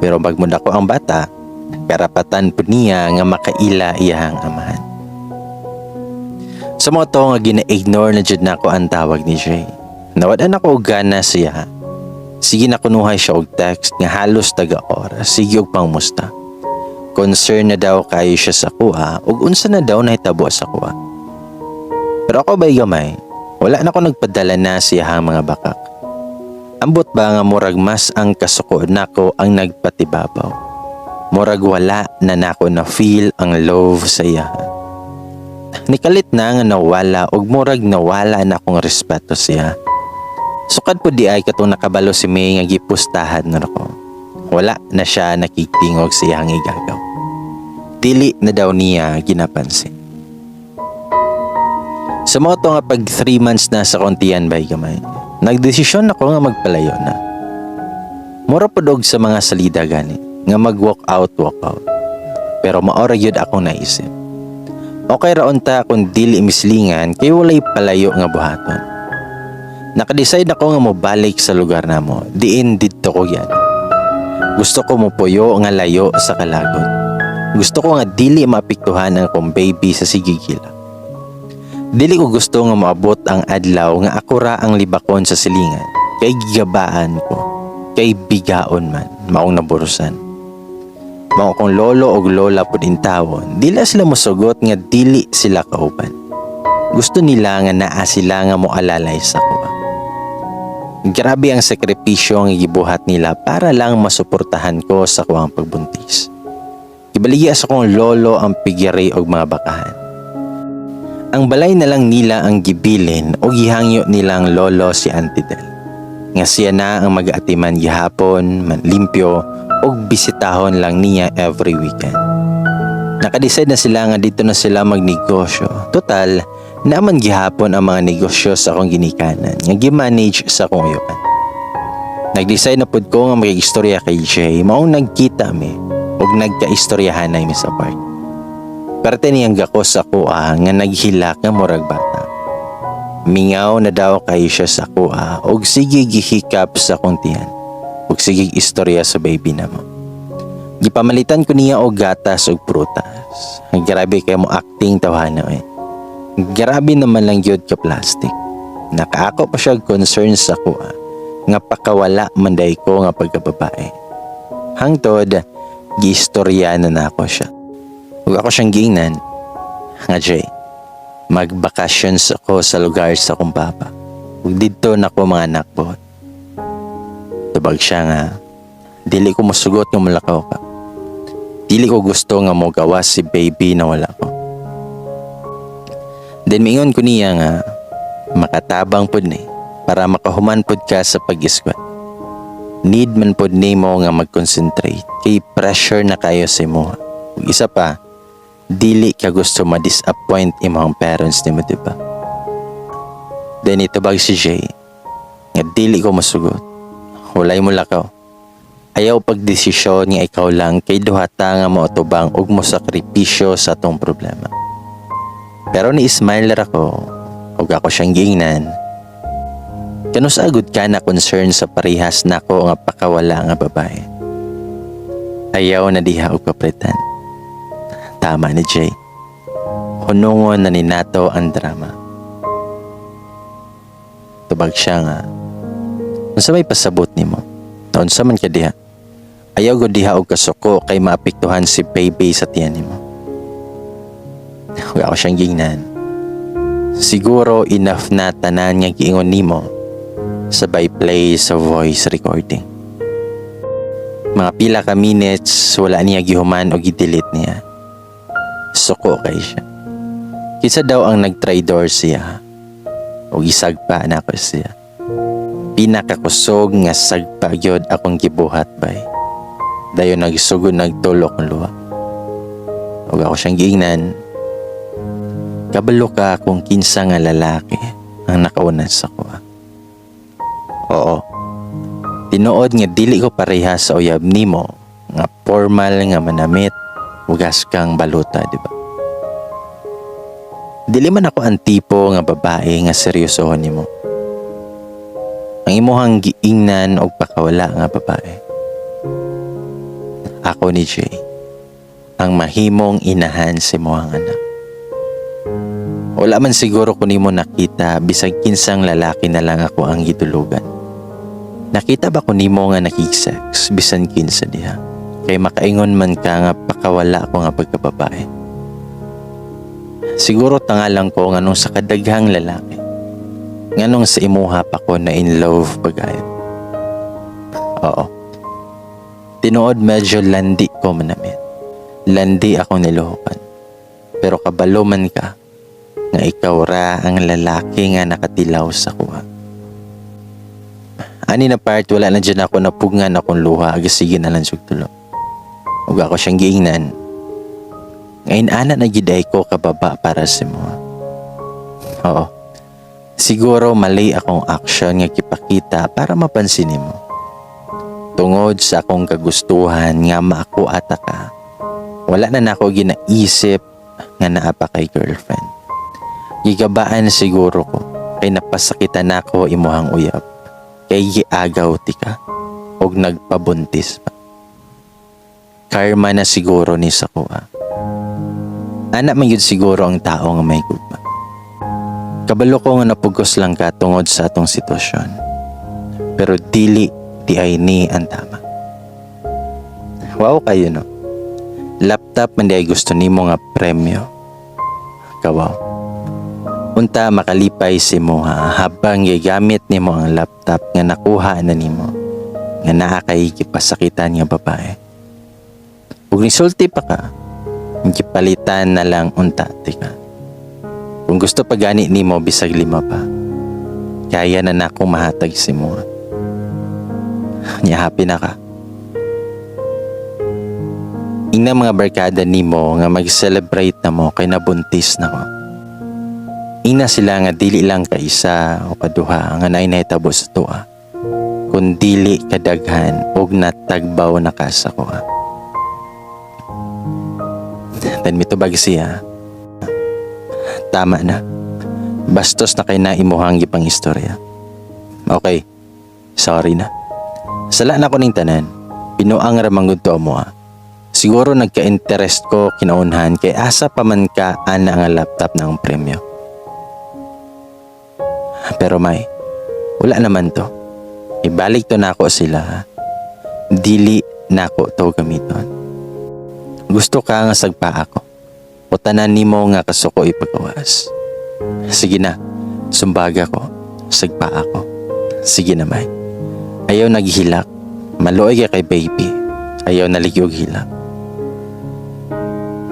Speaker 1: Pero bagmud ako ang bata, karapatan pud niya nga makaila iyang amahan. Sa mga to nga gina-ignore na jud nako ang tawag ni Jay. Nawadan ako og gana siya. Sige na kunuhay siya og text nga halos taga oras. Sige og pangmusta. Concern na daw kayo siya sa kuha ug unsa na daw nahitabo sa kuha. Pero ako ba'y gamay, wala na ko nagpadala na siya mga bakak. Ambot ba nga murag mas ang kasuko nako ang nagpatibabaw. Murag wala na nako na feel ang love sa iya. Nikalit na nga nawala ug murag nawala na akong respeto siya. Sukad po di ay katong nakabalo si May nga gipustahan na ako. Wala na siya nakitingog siyang igagaw. Dili na daw niya ginapansin. Sa mga to nga pag 3 months na sa kontiyan bay gamay, nagdesisyon ako nga magpalayo na. Mura podog sa mga salida gani, nga mag-walk out. Pero maora yun akong naisip. Okay raon ta kung dili mislingan kay walay palayo nga buhaton. Nakadecide ako nga mobalik sa lugar namo, diin didto ko yan. Gusto ko mo puyo nga layo sa kalagot. Gusto ko nga dili maapektuhan ang akong baby sa sigigila. Dili ko gusto nga maabot ang adlaw nga ako ra ang libakon sa silingan. Kay gigabaan ko, kay bigaon man, maong naburusan. Mao kong lolo og lola pud intawon, dili sila mosugot nga dili sila kauban. Gusto nila nga naa sila nga moalalay sa kuha. Grabe ang sakripisyo nga gibuhat nila para lang masuportahan ko sa kuwang pagbuntis. Ibaligya sa kong lolo ang pigyari og mga bakahan. Ang balay na lang nila ang gibilin o gihangyo nilang lolo si Auntie Del. Nga siya na ang mag-atiman gihapon, manlimpyo o bisitahon lang niya every weekend. Nakadecide na sila nga dito na sila magnegosyo. Total, naman gihapon ang mga negosyo sa akong ginikanan nga gimanage sa akong yukan. Nag-decide na pud ko nga mag-istorya kay Jay maong nagkita mi ug nagkaistoryahan na mi sa park. Parte niyang gako sa kuha nga naghilak nga murag bata. Mingaw na daw kayo siya sa kuha ug sige gihikap sa kuntihan ug sige istorya sa baby na mo. Gipamalitan ko niya og gatas ug prutas. Grabe kay mo acting tawhana eh. Grabe naman lang yun ka plastic. Nakaako pa siya concern sa kuha nga pakawala manday ko nga pagkababae. Hangtod, giistorya na ako siya. Ug ako siyang giingnan, nga Jay, magbakasyon ako sa lugar sa akong papa. Ug dito na ko mga anak po. Tubag siya nga, dili ko masugot nga mulakaw ka. Dili ko gusto nga mo gawas si baby na wala ko. Then mingon ko niya nga, makatabang pod ni, para makahuman pod ka sa pag-iskwat. Need man pod ni mo nga mag-concentrate, kay pressure na kayo sa imo. Ug isa pa, dili ka gusto ma-disappoint imong parents nimo, diba? Then itubag si Jay nga dili ko masugot. Walay mo lakaw. Ayaw pagdesisyon nga ikaw lang kay duha ta nga moatubang ug mo sakripisyo sa atong problema. Pero ni smile ra ko ug ako siyang giingnan. Kanusagod ka na concern sa parehas nako nga pakawala nga babae. Ayaw na diha og kapritan. Tama ni Jay. Hunungon na ninato ang drama. Tubag siya nga, unsa may pasabot nimo? Unsa man ka diha? Ayaw gud diha og kasuko kay maapektuhan si baby sa tiyan nimo. Ako siyang gingnan. Siguro enough na tanan nga giingon nimo sabay play sa voice recording. Mga pila ka minutes wala niya gihuman o gidelete niya. Suko kay siya. Kisa daw ang nag-traitor siya o gisagpa na ko siya. Pinakakusog nga sagpa gyud akong gibuhat bay. Dayon nagsugod nagtulok ng luha. Ug ako siyang giingnan. Kabalo ka kung kinsa nga lalaki ang nakaunan sa kuha. Oo. Tinuod nga dili ko pareha sa uyab nimo nga formal nga manamit ugas kang baluta, di ba? Dili man ako ang tipo nga babae nga seryosohon nimo. Ang imuhang giingnan og pakawala nga babae. Ako ni Jay, ang mahimong inahan si moang anak. Wala man siguro ko nimo nakita bisag kinsang lalaki na lang ako ang gitulugan. Nakita ba ko nimo nga nakig-sex bisan kinsa diha? Kay makaingon man ka nga pakawala ko nga pagkababae. Siguro tanga lang ko nganong sa kadaghang lalaki. Nganong sa imuha pa ko na in love pagayo. Oo. Tinuod medyo landi ko manamit. Landi akong niluhukan. Pero kabalo man ka nga ikaw ra ang lalaki nga nakatilaw sa kuha. Ani na part wala na dyan ako napugngan akong luha agas sige na lang sugtulo. Ug ako siyang giingnan. Ngayon ana na giday ko kababa para sa mo. Oo. Siguro mali akong action nga kipakita para mapansin mo. Tungod sa akong kagustuhan nga maakuata ka. Wala na nako ginaisip nga naa pa kay girlfriend. Gigabaan siguro ko kay napasakitan nako imuhang uyab. Kay giagaw ti ka og nagpabuntis pa. Karma na siguro ni sa kuha. Anak man yun siguro ang tao nga may gugma. Kabalo ko nga napugos lang ka tungod sa atong sitwasyon. Pero dili di ay ni ang tama. Wow kayo no. Laptop man di ay gusto nimo nga premyo. Kawaw. Unta makalipay si mo habang gigamit nimo ang laptop nga nakuha na nimo. Nga naa kay gipasakitan nga babae. Ug nisulti pa ka. Gipalitan na lang unta tika. Kung gusto pa gani nimo bisag 5 pa. Kaya na nako mahatag si mo. Nya happy na ka. Ina mga barkada nimo nga mag-celebrate na mo kay nabuntis na ko. Ina sila nga dili lang ka isa o kaduha nga nainahitabo sa tuwa. Kung dili kadaghan og natagbaw na ka sa kuha. Dan mitubag siya. Tama na. Bastos na kay na imuhang gipang istorya. Okay. Sorry na. Sala na ko ning tanan. Pinuang ra manggod to mo ha. Siguro nagka-interest ko kinaunhan kay asa pa man ka ana nga laptop na ang premyo. Pero may, wala naman to. Ibalik to na ako sila ha. Dili na ako to gamiton. Gusto ka nga sagpa ako. O tanan nimo nga kasuko ipagawas. Sige na, sumbaga ko. Sagpa ako. Sige na may. Ayaw naghilak. Maluoy ka kay baby. Ayaw naligyog hilak.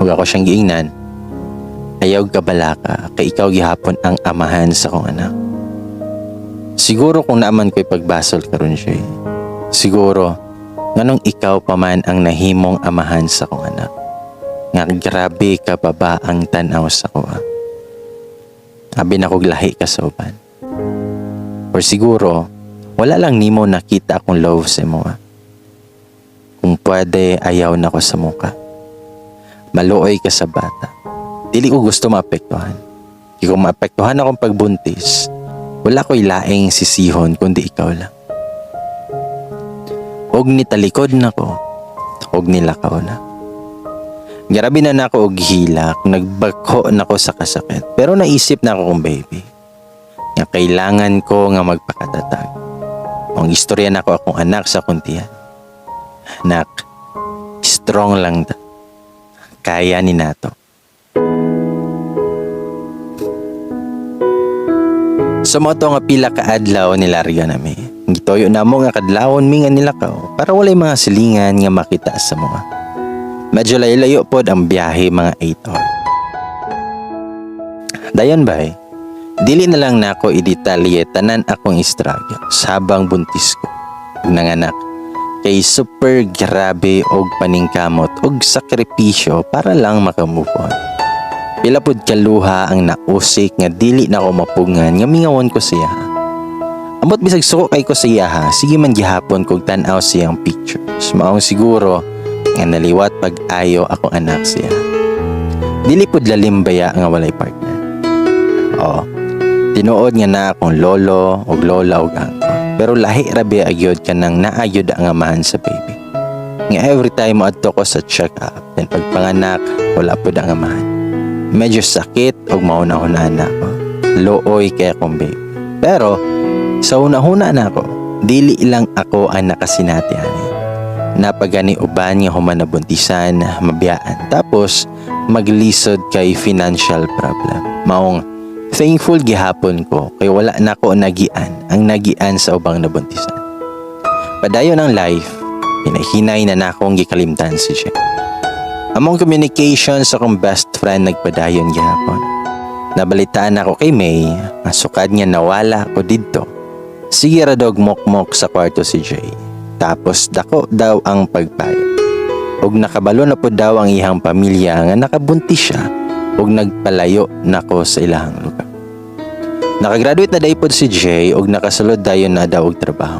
Speaker 1: Huwag ako siyang giingnan. Ayaw kabala ka kay ikaw gihapon ang amahan sa kong anak. Siguro kung naaman ko'y pagbasol karon siya. Siguro, nganong ikaw pa man ang nahimong amahan sa kong anak. nga grabe ka baba ang tanaw sa ko. Abi na kog lahi ka sa uban. Or siguro, wala lang nimo nakita akong love sa mo. Kung pwede, ayaw na ko sa muka. Maluoy ka sa bata. Dili ko gusto maapektuhan. Kung maapektuhan akong pagbuntis, wala ko'y laing sisihon kundi ikaw lang. Og nitalikod na ko, og nilakaw na. Grabe na nako og hilak, nagbako na ko sa kasakit. Pero naisip na ako kung baby, nga kailangan ko nga magpakatatag. Ang istorya na ko akong anak sa kuntihan. Anak, strong lang ta. Kaya ni nato. So mo to nga pila ka adlaw nilarga nami. Gitoyo na mo nga kadlawon mi nga nilakaw para walay mga silingan nga makita sa mga. Medyo layo-layo pod ang biyahe mga 8 hours. Dayon bay, dili na lang nako idetalye tanan akong struggle habang buntis ko. Ug nanganak kay super grabe og paningkamot og sakripisyo para lang makamove on. Pila pod kaluha ang nausik nga dili na ko mapungan nga mingawon ko siya. Amot bisag suko kay ko siya ha, sige man gihapon kog tan-aw siyang pictures. Maong siguro nga naliwat pag-ayo akong anak siya. Dili pod lalimbaya nga walay partner. Oo, tinuod nga na akong lolo og lola og angko. Pero lahi rabi agyod ka nang naayod ang amahan sa baby. Nga every time mo adto ko sa check-up, then pagpanganak, wala pod ang amahan. Medyo sakit og mauna-una na ako. Looy kaya akong baby. Pero sa una-una na ako, dili lang ako ang nakasinatihan. Napagani uban nga human nabuntisan, mabiyaan. Tapos maglisod kay financial problem. Maong thankful gihapon ko kay wala na ko nagian ang nagian sa ubang nabuntisan. Padayon ang life, pinahinay na akong gikalimtan si Jay. Among communication sa akong best friend nagpadayon gihapon. Nabalitaan ako kay May, masukad niya nawala ko didto. Sige ra dog mokmok sa kwarto si Jay. Tapos dako daw ang pagpayag. Og nakabalo na po daw ang iyang pamilya nga nakabuntis siya og nagpalayo nako sa ilahang lugar. Nakagraduate na daw po si Jay og nakasulod dayon na daw og trabaho.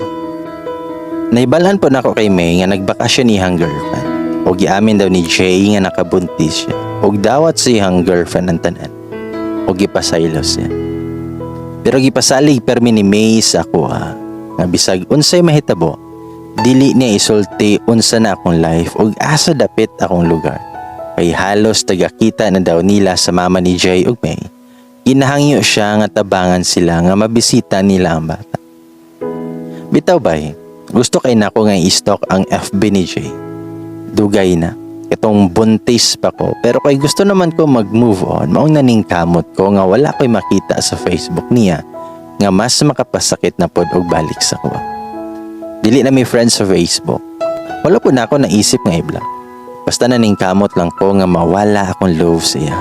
Speaker 1: Naibalan po nako kay May nga nagbakasyon iyang girlfriend. Og giamin daw ni Jay nga nakabuntis siya. Og dawat sa iyang girlfriend ang tanan. Og gipasaylo siya. Pero gipasalig permi ni May sa ako nga bisag unsay mahitabo, dili niya isulti unsa na akong life og asa dapit akong lugar. Kay halos tagakita na daw nila sa mama ni Jay ug May. Ginahangyo siya nga tabangan sila nga mabisita nila ang bata. Bitaw bay, gusto kay nako nga i-stalk ang FB ni Jay. Dugay na, itong buntis pa ko, pero kay gusto naman ko mag-move on, maong naningkamot ko nga wala ko'y makita sa Facebook niya nga mas makapasakit na pod og balik sa ko. Dili na may friends sa Facebook. Wala po na ako naisip nga i-block. Basta naningkamot lang ko nga mawala akong love siya.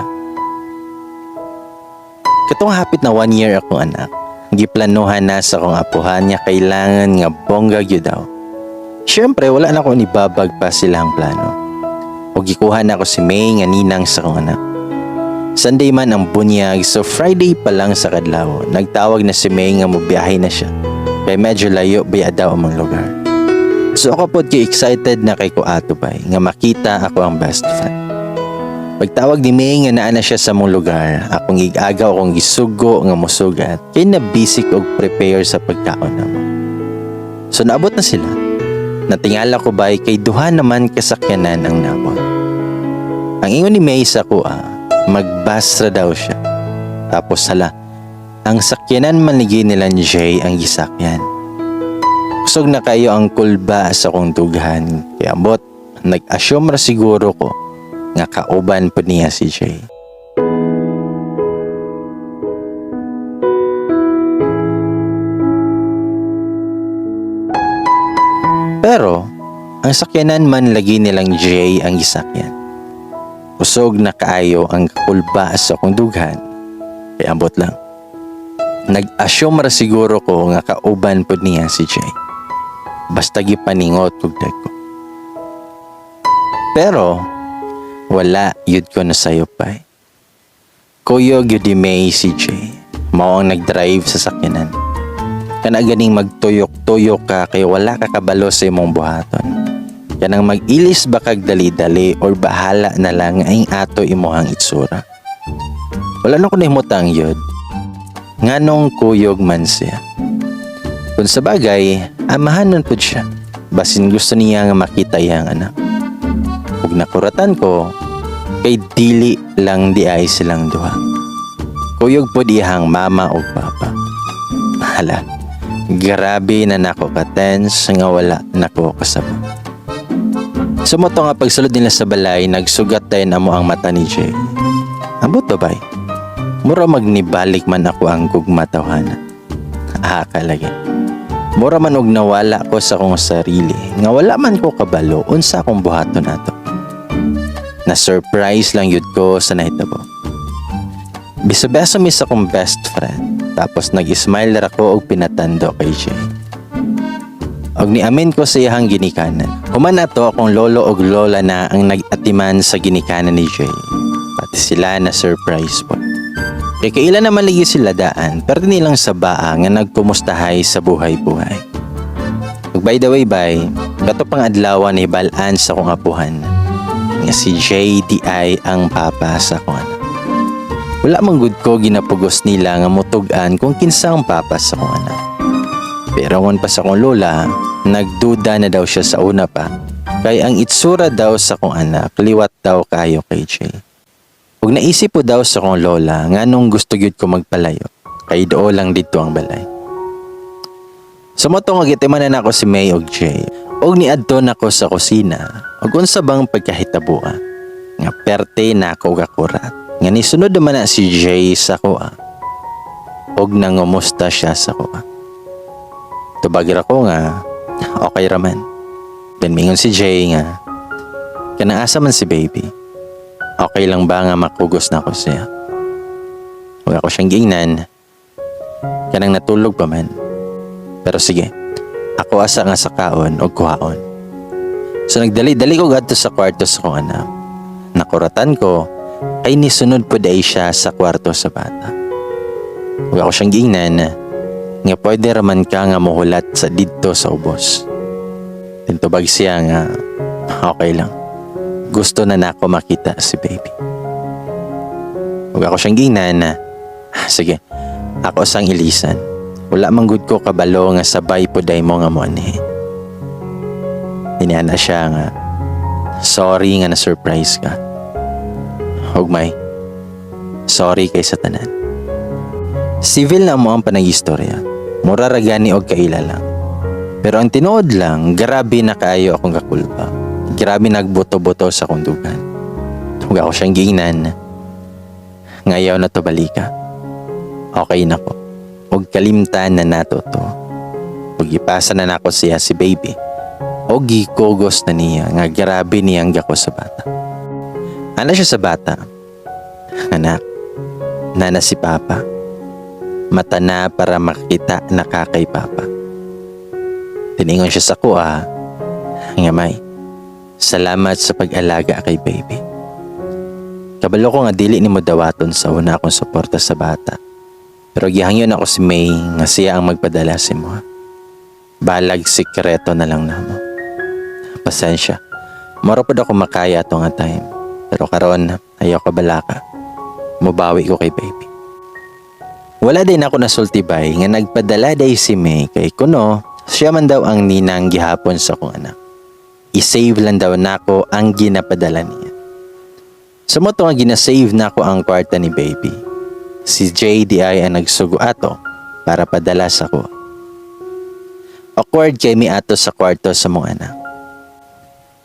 Speaker 1: Katong hapit na 1 year akong anak, giplanuhan na sa akong apuhan niya kailangan nga bongga gyud daw. Siyempre wala na akong ibabag pa silang plano. O gikuha na ako si May nga ninang sa akong anak. Sunday man ang bunyag, so Friday pa lang sa kadlaw, nagtawag na si May nga mobiyahe na siya. Kaya medyo layo biya daw among lugar. So ako pod kay excited na kay ko ato bay nga makita ako ang best friend. Pagtawag ni May nga naa na siya sa mong lugar, akong igagaw akong gisugo nga musugat kay na busy og prepare sa pagkaon namo. So naabot na sila. Natingala ko bay kay duha naman kasakyanan ang nabot. Ang ingon ni May sa kuha, magbas ra daw siya. Tapos hala, ang sakyanan manligi nila ni Jay ang gisakyan. Kusog na kayo ang kulba sa kong dughan. Kaya ambot, nag-assume ra siguro ko nga kauban po niya si Jay. Pero, ang sakyanan man lagi nilang Jay ang gisakyan. Kusog na kaayo ang kulba sa kong dughan. Kaya ambot lang. Nag-assume ra siguro ko nga kauban po niya si Jay. Basta gipaningot kog dagko. Pero, wala yun ko na sayo pa. Kuyog yun di may si Jay. Mao ang nag-drive sa sakyanan. Kana ganing magtuyok-tuyok ka kay wala ka kabalo sa imong buhaton. Kanang mag-ilis ba kag dali-dali or bahala na lang aing ato imuhang itsura. Wala na ko nahimutang yun. Nganong kuyog man siya. Kung sa bagay, amahanon po siya. Basin gusto niya nga makita iyang anak. Ug nakuratan ko, kay dili lang di ay silang duha. Kuyog po dihang mama o papa. Hala, grabe na nako ka-tense nga wala nako kasabot. Sumoto nga pagsulod nila sa balay, nagsugat tayo na mo ang mata ni Jay. Ambot ba bay? Mura magnibalik man ako ang gugmatawhana. Kalagi. Mura man og nawala ko sa akong sarili, nga wala man ko kabalo unsa akong buhaton ato. Na-surprise lang yun ko sa nahitabo. Bisa-beso mi sa akong best friend, tapos nag-smile ra ko og pinatando kay Jay. Og niamin ko sa iyang ginikanan. Human ato akong lolo og lola na ang nag-atiman sa ginikanan ni Jay. Pati sila na surprise po. Kay kailan naman lagi sila daan, pero nilang sa baa nga nagkumustahay sa buhay-buhay. By the way, bay, gato pang adlaw ni balaan sa kong apuhan. Nga si JDI ang papa sa kong anak. Wala mang good ko ginapugos nila nga mutugan kung kinsa ang papa sa kong anak. Pero ngon pa sa kong lola, nagduda na daw siya sa una pa. Kay ang itsura daw sa kong anak, liwat daw kayo kay Jay. Ug naisip po daw sa kong lola nga nung gusto gyud ko magpalayo, kay doo lang dito ang balay. Sumoto nga gitimanan ako si May og Jay. Og niadto nako sa kusina, ug unsa bang pagkahitabo nga perte na ako gakurat. Nga nisunod naman na si Jay sa kuha. Og nangumusta siya sa kuha. Tubagir ako nga, okay raman. Then mingon si Jay nga, kanaasa man si baby. Okay lang ba nga makugos na ako siya? Huwag ako siyang giingnan. Kanang natulog pa man. Pero sige, ako asa nga sa kaon o kuhaon. So nagdali-dali ko gadto sa kwarto sa kong anak. Nakuratan ko, ay nisunod po dahi siya sa kwarto sa bata. Huwag ako siyang giingnan nga pwede raman ka nga muhulat sa dito sa ubos. Tintubag siya nga, okay lang. Gusto na nako makita si baby. Huwag ako siyang giingnan. Sige, ako sang ilisan. Wala man gud ko kabalo nga sabay po day mo nga mo ani. Dinana siya nga, sorry nga na-surprise ka. Hugmay, sorry kay sa tanan. Civil na mo ang panag-istorya. Mura ra gani og kaila lang. Pero ang tinuod lang, grabe na kaayo akong kakulpa. Grabe nagbuto-buto sa kundugan. Huwag ako siyang giingnan. Ngayaw na to balika. Okay na ko. Huwag kalimtan na nato to. Huwag ipasa na nako siya si baby. Huwag gikugos na niya nga grabe niyang gako sa bata. Ano siya sa bata? Anak, nana si papa. Mata na para makita na kakay papa. Tiningon siya sa kuha. Ngamay. Salamat sa pag-alaga kay baby. Kabalo ko nga dili ni mo dawaton sa una akong suporta sa bata. Pero gihangyon ako si May nga siya ang magpadala si mo. Balag sikreto na lang namo. Pasensya. Moro pod ako makaya ato nga time. Pero karon ayaw ka balaka. Mubawi ko kay baby. Wala din ako nasultibay nga nagpadala day si May kay kuno siya man daw ang ninang gihapon sa kong anak. I-save lang daw nako ang ginapadala niya. Sumoto nga ginasave nako ang kwarta ni baby. Si JDI ang nagsugo ato para padala sa ko. Awkward kay mi ato sa kwarto sa mong anak.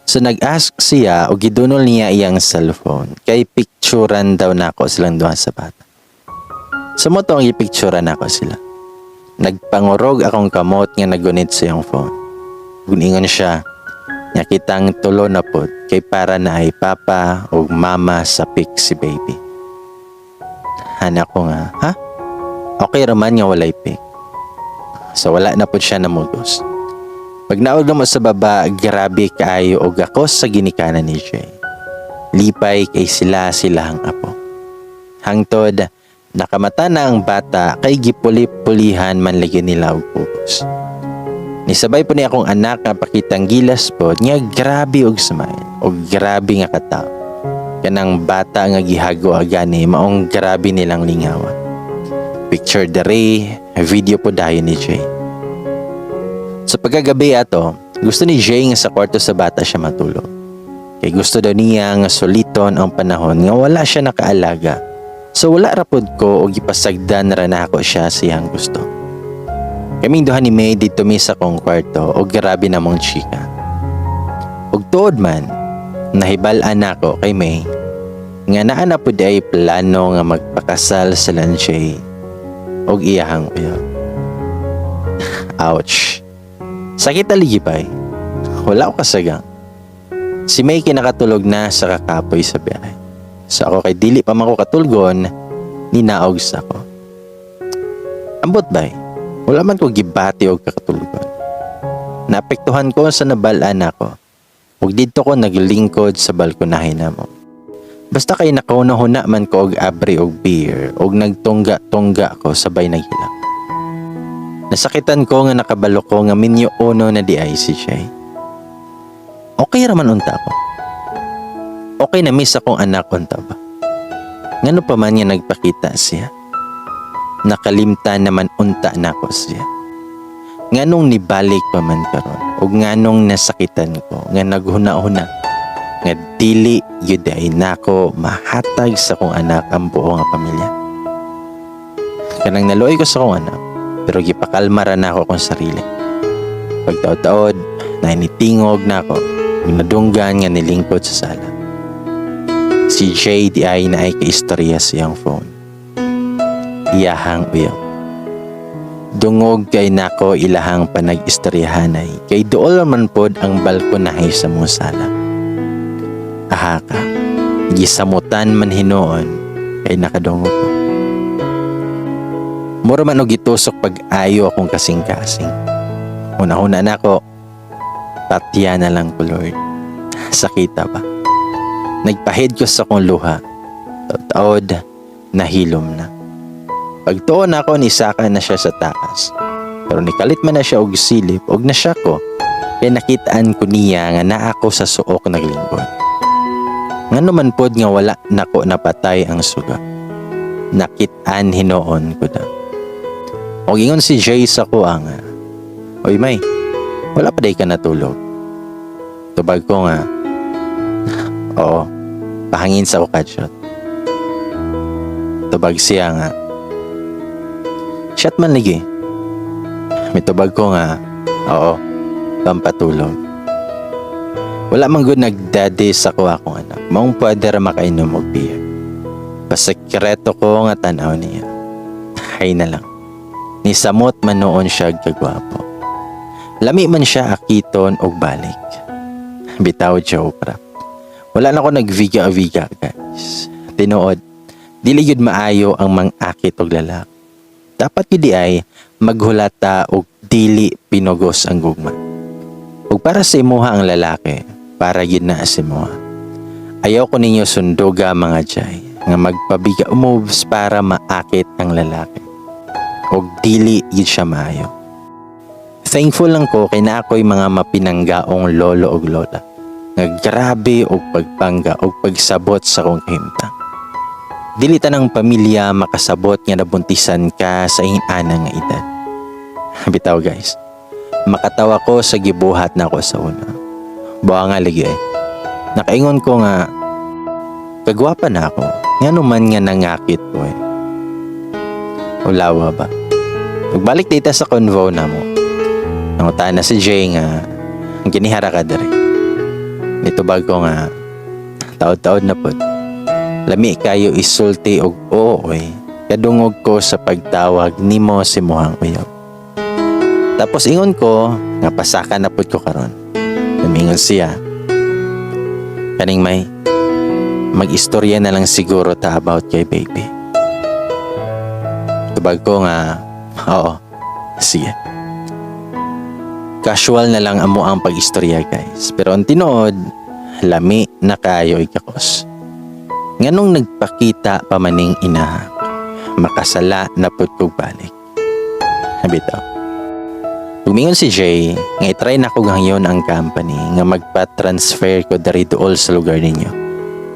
Speaker 1: So nag-ask siya o gidunol niya iyang cellphone kay picturean daw nako silang duha sa bata. Sumoto ang ipicturean nako sila. Nagpangurog akong kamot nga nagunit sa iyang phone. Guningon siya. Nakitang tulo na po kay para na ay papa o mama sa pic si baby. Anak ko nga, ha? Okay raman nga walay pic. So wala na po siya namugos. Pag naog mo sa baba, grabe kaayo og ako sa ginikanan ni Jay. Lipay kay silahang apo. Hangtod, nakamata na ang bata kay gipuli-pulihan man lagi nila og pugos. Nisabay po niya akong anak nga pakitang gilas po nga grabe og smile og grabe nga katao. Kanang bata nga gihago agani maong grabe nilang lingawan. Picture dere, video po dayon ni Jay. Sa pagkagabi ato, gusto ni Jay nga sa kwarto sa bata siya matulog. Kay gusto daw niya nga suliton ang panahon nga wala siya nakaalaga. So wala rapod ko og ipasagdan ra nako siya siyang gusto. Kaming duha ni May dito mi sa kong kwarto og grabe namong chika. Og tuod man, nahibal-an nako kay May nga naa na pud ay plano nga magpakasal sa Lanchay og iyahang uyab. Ouch. Sakit aligipay. Wala ko kasagang. Si May kinakatulog na sa kakapoy sa biyahe. So ako kay dili pa man ko katulgon, ninaog sa ako. Ambot bay, wala man ko gibati og kakatulgon. Naapektuhan ko sa nabalaan ako. Ug dito ko naglingkod sa balkonahe namo. Basta kay nakauna-huna man ko og abri og beer ug nagtungga-tungga ko sabay naghilang. Nasakitan ko nga nakabalo ko nga minyo uno na di ay si Jay. Okay raman unta ako. Okay na miss akong anak unta ba? Ngano pa man niya nagpakita siya? Nakalimtan naman unta na ko siya. Nganong nibalik pa man karon ug nganong nasakitan ko nga naghuna-huna nga dili gyud ay nako mahatag sa kong anak ang buo nga pamilya. Kanang naluoy ko sa kong anak pero gipakalma ra nako akong sarili. Pagtaod-taod na initingog nako nadunggan nga nilingkod sa sala. Si Jay di ay na ay kaistorya sa iyang phone. Iyahang uyab. Dungog kay nako ilahang panag-istoryahanay kay dool man pod ang balkonahe sa mong sala. Ahaka, gisamutan man hinoon kay nakadungog ko. Mura man og gitusok pag-ayo akong kasing-kasing. Una-una nako, patya na lang ko Lord. Sakita ba? Nagpahid ko sa kong luha. Taod, nahilom na. Pagtuon ako, nisaka na siya sa taas. Pero nikalit man na siya og silip, og nasya ko. Kaya nakitaan ko niya nga naa ako sa suok naglingkod. Ngano man pod nga wala nako napatay ang suga. Nakitaan hinoon ko na. Og ingon si Jay sa kuang, Oy May, wala pa day ka natulog. Tubag ko nga, oo, pahangin sa ukadyot. Tubag siya nga, shot man lagi. May tubag ko nga, oo, pampatulog. Wala man good nagdadi sa kuha kong anak. Maong pwede ra makainom og beer. Pasekreto ko nga tanaw niya. Hay na lang. Nisamot man noon siya kagwapo. Lami man siya akiton og balik. Bitaw joke ra. Wala na ko nagviga-viga guys. Tinuod, dili yun maayo ang mang-akit og lalaki. Dapat yun di ay maghulata og dili pinugos ang gugma. Ug para sa imuha ang lalaki, para yun na sa imuha. Ayaw ko ninyo sunduga mga Jay nga magpabiga moves para maakit ang lalaki. Og dili yun siya maayo. Thankful lang ko kay na ako'y mga mapinanggaong lolo og lola. Nga grabe og pagpangga og pagsabot sa kong kahimtang. Dili tanang pamilya makasabot nga nabuntisan ka sa inana nga edad. Bitaw guys, makatawa ko sa gibuhat na ako sa una. Buha nga lagi eh. Nakaingon ko nga, kagwapa na ako. Nga naman nga nangakit ko eh. Ulawa ba? Pagbalik dito sa convo na mo. Nangutaan na si Jay nga, ginihara ka dere. Nitubag ko nga, taod-taod na po. Lami kayo isulti og ooy. Kadungog ko sa pagtawag nimo si Muhang Uyab. Tapos ingon ko, nga pasaka na po ko karon. Namingon siya. Kaning May, mag-istorya na lang siguro ta about kay baby. Tubag ko nga, oo, sige. Casual na lang amo ang pag-istorya guys. Pero ang tinuod, lami na kaayo ikakos. Nganong nagpakita pamaning ina, makasala na pud kog balik. Bitaw. Tumingon si Jay, nga itry na ko ngayon ang company nga magpa-transfer ko dari dool sa lugar ninyo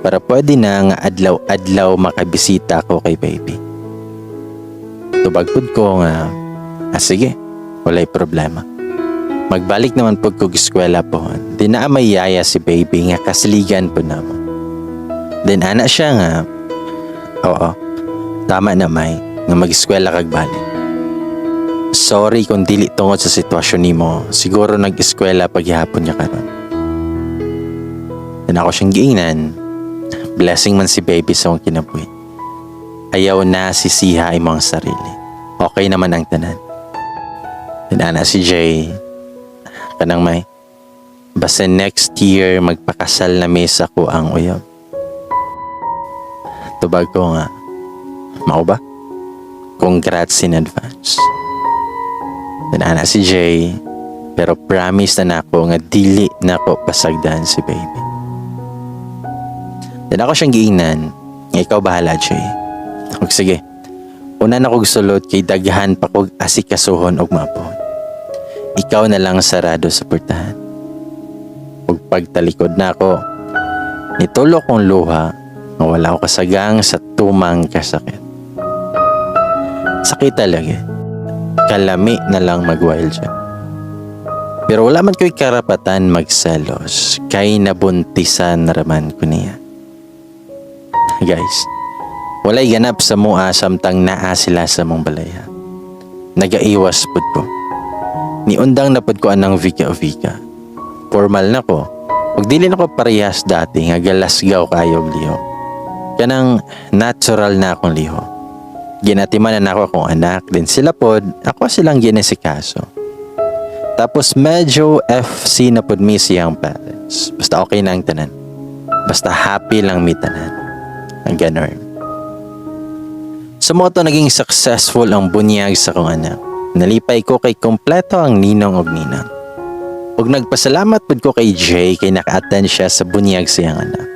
Speaker 1: para pwede na nga adlaw-adlaw makabisita ko kay baby. Tubagpod ko nga, sige, walay problema. Magbalik naman po kog eskwela po. Di na may yaya si baby nga kasiligan po namo. Then ana siya nga, oo, tama na may, nga mag-eskwela kag balik. Sorry kung dili tungod sa sitwasyon nimo. Siguro nag-eskwela paghihapon niya karon. Then ako siyang giingnan. Blessing man si baby sa akong kinabuhi. Ayaw na sisiha imong sarili. Okay naman ang tanan. Then ana si Jay. Kanang may. Basta next year magpakasal na mesa ko ang uyab. Tubag ko nga. Mao ba? Congrats in advance. Ana si Jay, pero promise na nako nga dili nako pasagdan si baby. Then ako siyang giingnan, nga ikaw bahala Jay. Og sige, una na kog sulod kay daghan pa kog asikasuhon og mapon. Ikaw na lang sarado sa portahan. Og pagtalikod na ako, nitulo kong luha nga wala ko kasagang sa tumang kasakit. Sakit talaga. Kalami na lang mag-wild siya. Pero wala man ko'y karapatan magselos kay nabuntisan na raman ko niya. Guys, walay ganap sa mua samtang naa sila sa mong balaya. Nagaiwas pud ko. Niundang na pud ko anang vika-vika. Formal na ko. Ug dili na ko parehas dati nga galasgaw kayog liho. Kanang natural na akong liho. Ginatimanan ako akong anak, din sila pod, ako silang ginesikaso. Tapos medyo FC na pod mi siyang parents. Basta okay na ang tanan. Basta happy lang mi tanan. Ang ganon. Sa moto naging successful ang bunyag sa kong anak. Nalipay ko kay kompleto ang ninong og ninang. Ug nagpasalamat pod ko kay Jay kay naka-attend siya sa bunyag siyang anak.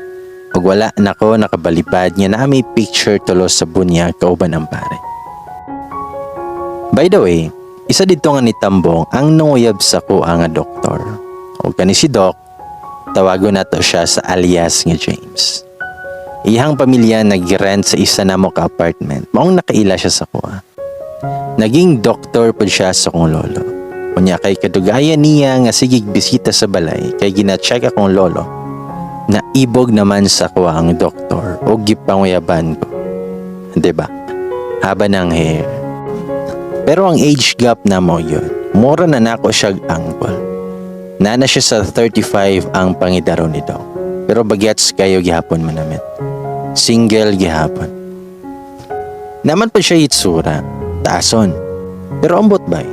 Speaker 1: Ug wala nako nakabalipad nga na may picture tulos sa bunyag kauban ang pare. By the way, isa dito nga ni Tambong ang nunguyab sa ko nga doktor. Ug kani si Doc, tawagon nato siya sa alias nga James. Iyang pamilya nag-rent sa isa namo ka apartment. Maong nakaila siya sa kuha. Naging doktor pod siya sa kong lolo. Kunya kay kadugayan niya nga sigig bisita sa balay kay gina-check akong lolo. Naibog naman sa ko ang doktor o gipanguyaban ko. Diba? Haba ng hair. Pero ang age gap na mo yun, mura na nako siya uncle. Nana siya sa 35 ang pangidaro ni Doc. Pero bagets kayo gihapon man namin. Single gihapon. Naman pa siya itsura, taason. Pero ambot bay,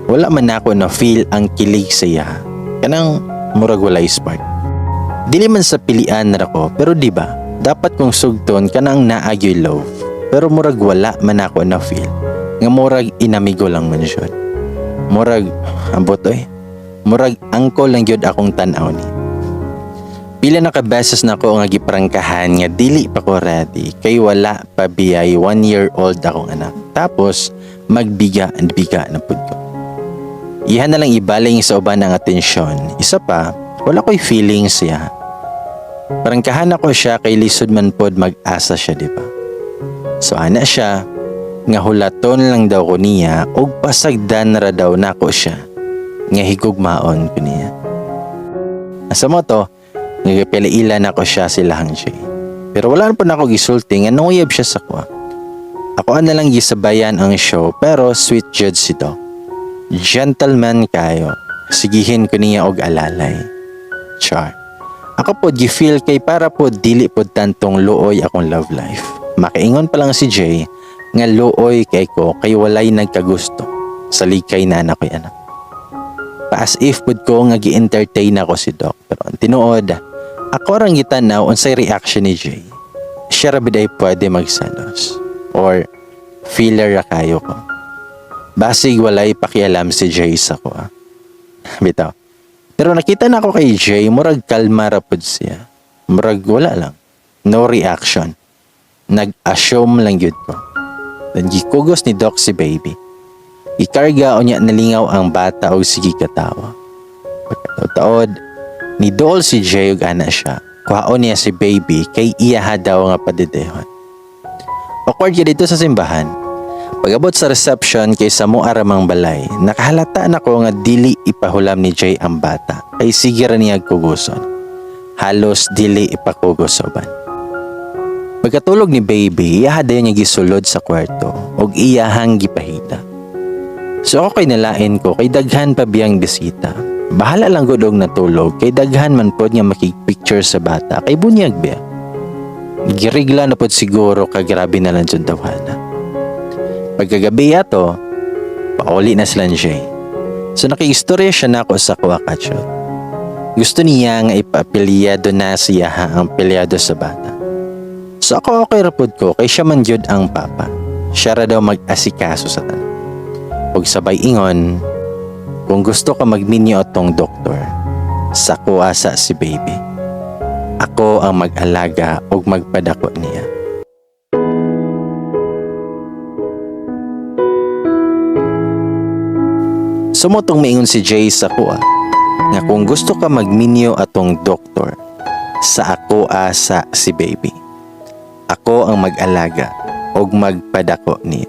Speaker 1: wala man nako na feel ang kilig sa iya. Kanang murag walay spark. Dili man sa pilian na ako, pero di ba dapat kong sugton kanang naagyoy love. Pero murag wala man ako na feel. Nga murag inamigo lang man siya. Murag, ambot murag angko lang yun akong tanaw ni. Pila na kabeses na ako nga giprangkahan nga dili pa ko ready. Kay wala pa biyay 1-year-old akong anak. Tapos, magbiga na pud ko. Iha na lang ibaling sa uban ang atensyon. Isa pa, wala ko'y feelings siya. Prangkahan ako siya kay lisod man pod mag-asa siya, di ba? So ana siya, nga hulaton lang daw ko niya, og pasagdan ra daw nako siya, nga higugmaon ko niya. Asa mo to, nagapilailan ako siya silahang Jay. Pero wala na po na ako gisulti nga nunguyab siya sa kwa. Ako na lang gisabayan ang show, pero sweet judge ito. Gentleman kayo, sigihin ko niya og alalay. Char. Ako po gi-feel kay para po dili po tantong luoy akong love life. Makaingon pa lang si Jay nga luoy kay ko kay walay nagkagusto sa ligkay na anak ko'y anak. Pa as if pud ko nga gi-entertain ako si Doc. Pero ang tinuod, ako rang gitanaw unsay reaction ni Jay. Siya ra biday pwede magsalos or feeler ra kayo ko. Basig walay pakialam si Jay sa ko. Bitaw. Pero nakita na ako kay Jay, murag kalma ra pud siya. Murag wala lang. No reaction. Nag-assume lang yun ko. Then gikugos ni Doc si baby. Ikarga o niya nalingaw ang bata o sige katawa. Pagkataod, ni Dool si Jay ug ana siya. Kuhaon niya si baby kay iyaha daw nga padidehon. Awkward ka dito sa simbahan. Pag-abot sa reception kay sa aramang balay, nakahalata na ko nga dili ipahulam ni Jay ang bata kay sige ra niya kuguson. Halos dili ipakugusoban. Pagkatulog ni baby, iyaha daw niya gisulod sa kwarto ug iyahang gipahita. So ako kay nalain ko kay daghan pa biyang bisita. Bahala lang gud og natulog kay daghan man pod nga makipicture sa bata kay bunyag biya. Girigla na pod siguro kay grabe na lang jud tawhana. Pagkagabi ato, pauli na sila ni Jay. So nakiistorya siya na ako sa kuwakachot. Gusto niya nga ipaapelyado na siya ang pelyado sa bata. So ako okay rapod ko kay siya man gyud ang papa. Siya ra daw mag-asikaso sa tanan. Ug sabay ingon, kung gusto ka magminyo atong doktor, sa kuasa si baby. Ako ang mag-alaga ug magpadako niya. Sumotong maingon si Jay sa kuha, nga kung gusto ka magminyo atong doktor, sa ako asa si baby. Ako ang mag-alaga ug magpadako niya.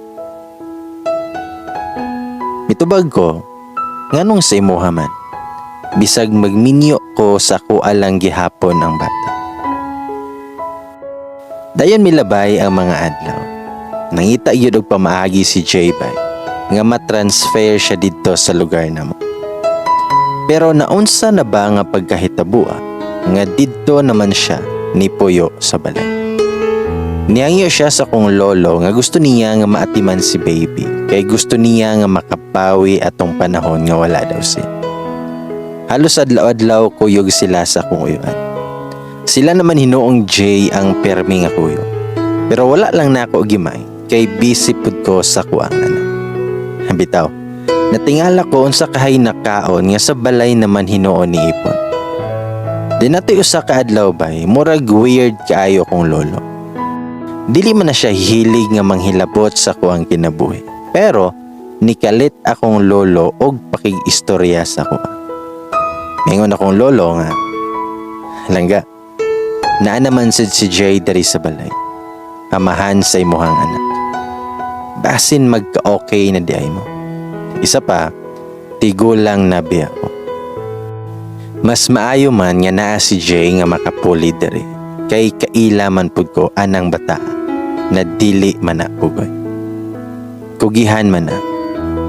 Speaker 1: Mitubag ko, nganong sa imuha man, bisag magminyo ko sa kuha lang gihapon ang bata. Dayon milabay ang mga adlaw. Nangita yun og pamaagi si J-Bay, nga matransfer siya dito sa lugar namo. Pero naunsa na ba nga pagkahitabua, nga dito naman siya ni Puyo sa balay. Niyangyo siya sa kong lolo nga gusto niya nga maatiman si baby kay gusto niya nga makapawi atong panahon nga wala daw siya. Halos adlaw-adlaw kuyog sila sa kong uyuan. Sila naman hinuong Jay ang permi nga kuyo. Pero wala lang na ako gimay kay busy pud ko sa kuang anak. Bitaw, natingala ko unsa kahay nakaon nga sa balay naman hinuon ni Ipon. Di nato usa ka adlaw bay, murag weird kaayo kong lolo. Dili man na siya hilig nga manghilabot sa kuang kinabuhi. Pero nikalit akong lolo og pakig-istorya sa kuha. Mingon akong lolo nga, langga, naa naman si Jay dari sa balay. Amahan sa imuhang anak. Basin magka-okay na di ay mo. Isa pa, tigulang na biya ko. Mas maayo man nga naa si Jay nga makapuli dari. Kay kaila man pud ko anang bata na dili man na pugoy. Kugihan man na,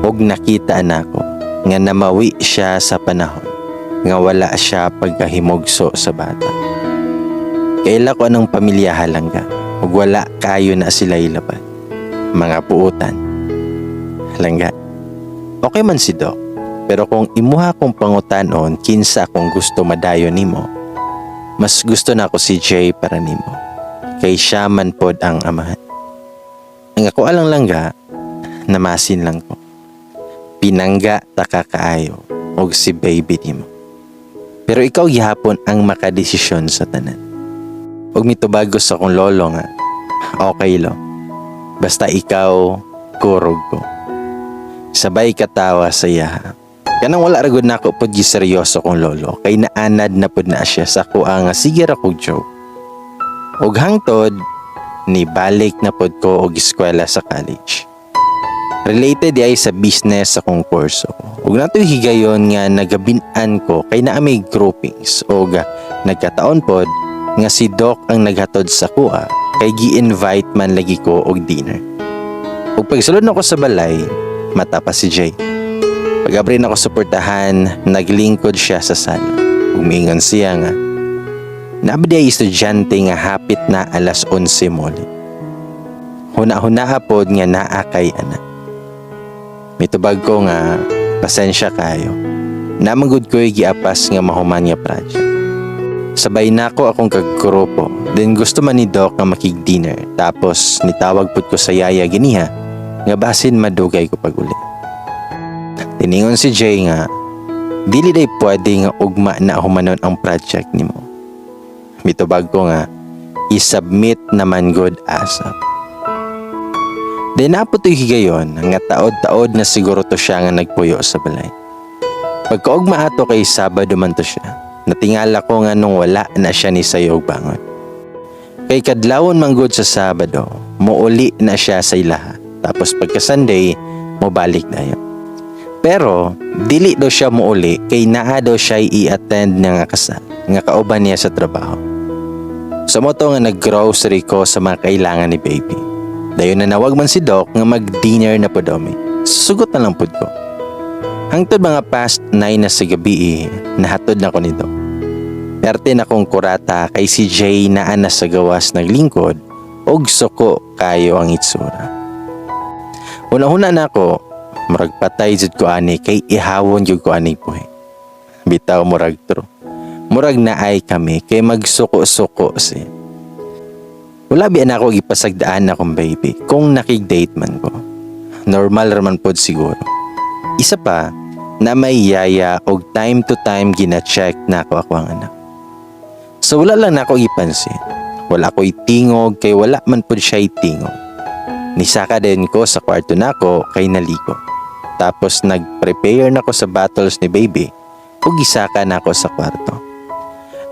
Speaker 1: og nakita na ko nga namawi siya sa panahon nga wala siya pagkahimugso sa bata. Kaila ko anong pamilya halangga, og wala kayo na sila ilabad. Mga puutan. Halangga, okay man si Doc, pero kung imuha kong pangutanon kinsa kung gusto madayon nimo, mas gusto na ako si Jay para nimo. Kay siya man pod ang amahan. Ang ako alang langga, namasin lang ko. Pinangga taka kaayo og si baby nimo. Pero ikaw gihapon ang makadesisyon sa tanan. Og mitubago sa akong lolo nga, okay lo. Basta ikaw, kurog ko. Sabay katawa sa iya. Kanang wala ragod na ako pod giseryoso kong lolo kay naanad na pod na siya sa kuha nga sige ra kog joke. Og hangtod ni balik na pod ko og eskwela sa college. Related ay sa business sa kong kurso. Ug natoy higayon nga nagabin-an ko kay naa may groupings og nagkataon pod nga si Doc ang naghatod sa kuha kay gi-invite man lagi ko og dinner. Ug pagsulod nako sa balay, mata pa si Jay. Pag-abri na ko suportahan, naglingkod siya sa sala. Umingon siya nga, nabdi ay estudyante nga hapit na alas 11 muli. Huna-huna pod nga naa kay anak. Mitubag ko nga, pasensya kayo. Namanggod ko'y giapas nga mahuman nga project. Sabay na ako akong kagrupo, then gusto man ni Doc nga makig-dinner. Tapos nitawag pod ko sa yaya giniha, nga basin madugay ko pag-uli. Tiningon si Jay nga, dili day pwede nga ugma na humanon ang project nimo. Mitubag ko nga, isubmit naman good asap. Then napo to'y higayon, nga taod-taod na siguro to siya nga nagpuyo sa balay. Pagkaugma ato kay Sabado man to siya, natingala ko nga nung wala na siya ni sayog bangon. Kay kadlawon manggod sa Sabado, muuli na siya sa ilaha. Tapos pagka Sunday, mobalik na yun. Pero, dili daw siya muuli kay naa daw siya i-attend nga kasal, nga kauban niya sa trabaho. Sa moto nga nag-grocery ko sa mga kailangan ni baby. Dayon na nawag man si Doc nga mag-dinner na po daw mi. Susugot na lang po ko. Hangtod mga past 9 na sa gabi nahatod na ko ni Doc. Perte na kong kurata kay si Jay naan na sa gawas naglingkod og suko kayo ang itsura. Una-una na ako, murag patay jud ko ani kay ihawon jud ko ani po. Bitaw murag tro. Murag naay kami kay magsuko-suko siya. Wala biyan ako ipasagdaan akong baby kung nakig-date man ko. Normal raman pod siguro. Isa pa, na may yaya og time to time gina-check na ako ang anak. So wala lang na ako ipansin. Wala ko itingog kay wala man pod siya itingog. Nisaka din ko sa kwarto na ako kay naligo. Tapos nag-prepare na ako sa bottles ni baby ug gisaka na ako sa kwarto.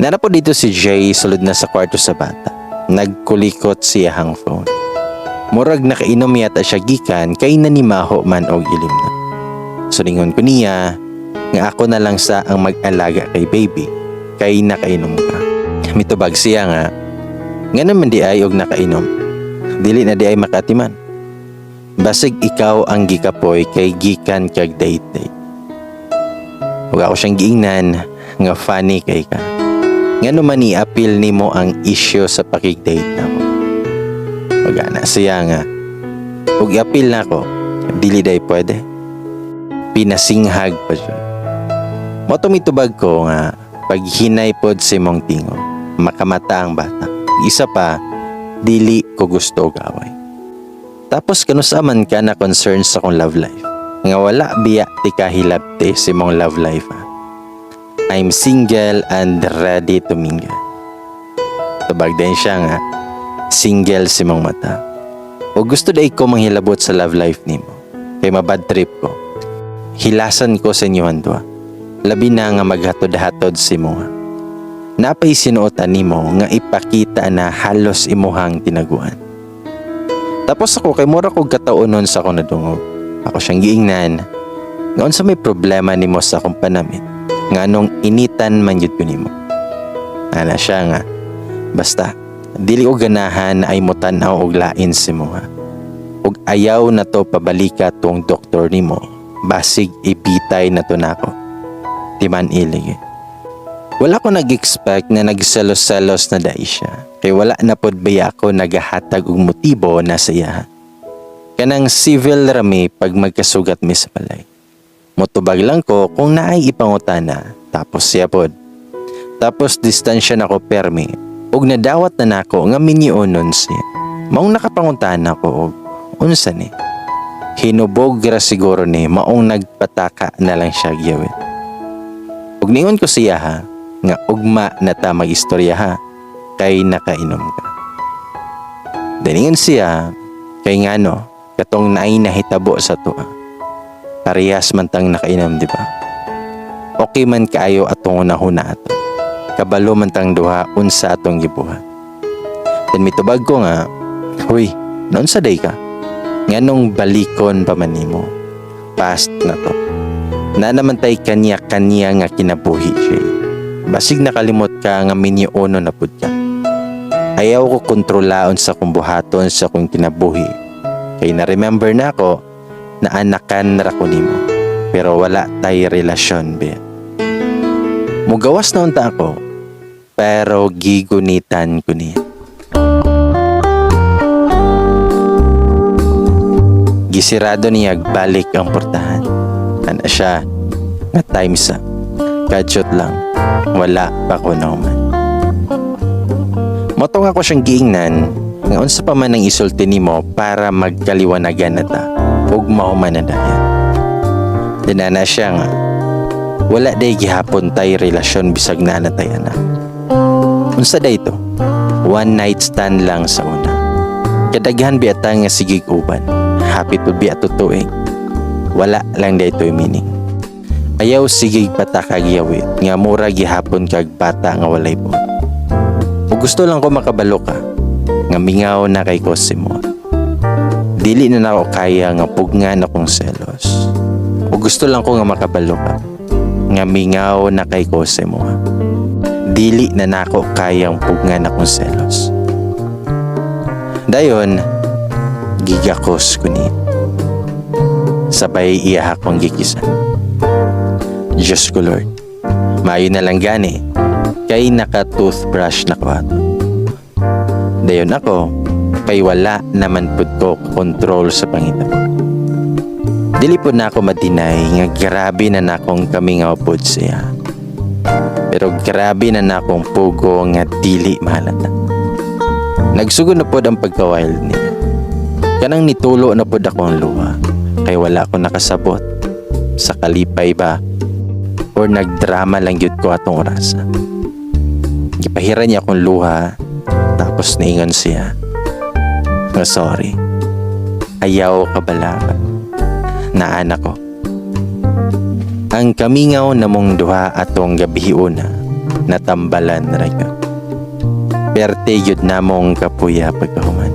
Speaker 1: Nara po dito si Jay sulod na sa kwarto sa bata. Nagkulikot siya hang phone. Murag nakainom yata siya gikan kay nanimaho man og ilim na. Sulingon ko niya nga ako na lang sa ang mag-alaga kay baby kay nakainom ka. Mitubag siya nga naman di ay og nakainom. Dili na di ay makatiman. Basig ikaw ang gikapoy kay gikan kag date. Ug ako siyang giingnan nga funny kay ka. Ngano man i-appeal nimo ang issue sa pakig-date nako. Magana siya nga. Ug i-appeal nako, dili day pwede. Pinasinghag pa siya. Moto mitubag ko nga paghinay pod si mong tingo, makamata ang bata. Isa pa, dili ko gusto gaway. Tapos kanusaman ka na concern sa kong love life. Nga wala biya ti kahilabti si mong love life ha. I'm single and ready to mingle. Tabag din siya nga, single si mong mata. O gusto day ko manghilabot sa love life nimo. Kay mabad trip ko. Hilasan ko sa inyo handwa. Labi na nga maghatod-hatod si mo. Napay sinuotan nimo nga ipakita na halos imuhang tinaguan. Tapos ako kay mura kog kataunon sa akong nadungog. Ako siyang giingnan. Ngaon sa may problema nimo sa akong panamit. Nga nung initan man yun ko nimo. Ana siya nga. Basta, dili ko ganahan ay mutanaw og lain si mo ha. Ug ayaw na to pabalika tong doktor nimo. Basig ibitay na to nako. Timan ilig. Wala ko nag-expect na nagselos-selos na dai siya. Kay wala na pod baya ako nagahatag og motibo na saya. Kanang civil rami pag magkasugat mi sa balay. Motubag lang ko kung naay ipangutana, tapos siya pod. Tapos distansya na ko permi, ug nadawat na nako nga minyonon siya. Maong nakapangutana ko og unsa ni? Hinubog ra siguro ni maong nagpataka na lang siya gyawit. Ug ningon ko siya ha, nga ugma na ta mag-istorya ha, kay nakainom ka. Daningon siya, kay ngano, katong naay nahitabo sa tuwa. Parehas man tang nakainom, di ba? Okay man kaayo atong unahuna ato. Kabalo man tang duha unsa atong gibuhat. Then mitubag ko nga, huy, naon sa day ka? Nganong balikon pa man nimo? Past na to. Na naman tay kanya-kanya nga kinabuhi siya. Basig nakalimot ka nga minyoono na pud ka. Ayaw ko kontrolaon sa kong buhaton sa kong kinabuhi. Kay na-remember na ako na anakan ra ko nimo. Pero wala tay relasyon be. Mugawas na unta ako, pero gigunitan ko niya. Gisirado niya balik ang portahan. Ana siya, nga times up. Kadshot lang, wala pa ko nauman. Motong ako siyang giingnan, nga unsa pa man ang isulti nimo para magkaliwanagan na ta, ug mahuman na dayan. Dinana siya nga, wala day gihapon tay relasyon bisag na natay anak. Unsa dayto? One night stand lang sa una. Kadaghan biata nga sigig uban. Happy to be ato tuig. Wala lang daytoy meaning. Ayaw sigig patakag yawit nga mura gihapon kag bata nga walay po. O gusto lang ko makabalo ka nga mingaw na kay Cosimo. Dili na nako kaya nga pugngan akong selos. O gusto lang ko nga makabalo ka nga mingaw na kay Cosimo. Dili na nako kayang pugngan akong selos. Dayon, gigakos ko ni. Sabay iya akong gikisan. Diyos ko Lord, maayo na lang gani, kay naka-toothbrush na ko ato. Dayon ako, kay wala naman pud ko control sa pangita ko. Dili po na ako madinay nga grabe na nakong kamingaw pod siya. Pero grabe na nakong pugo nga dili mahalata. Nagsugod na pod ang pagka-wild niya. Kanang nitulo na pod akong luha, kay wala ko nakasabot. Sa kalipay ba, or nagdrama lang yun ko atong orasa. Gipahiran niya akong luha, tapos naingon siya nga sorry, ayaw kabalakan na anak ko. Ang kamingaw na mong duha atong gabi una natambalan na rin. Perte yun na mong kapuya pagkahuman.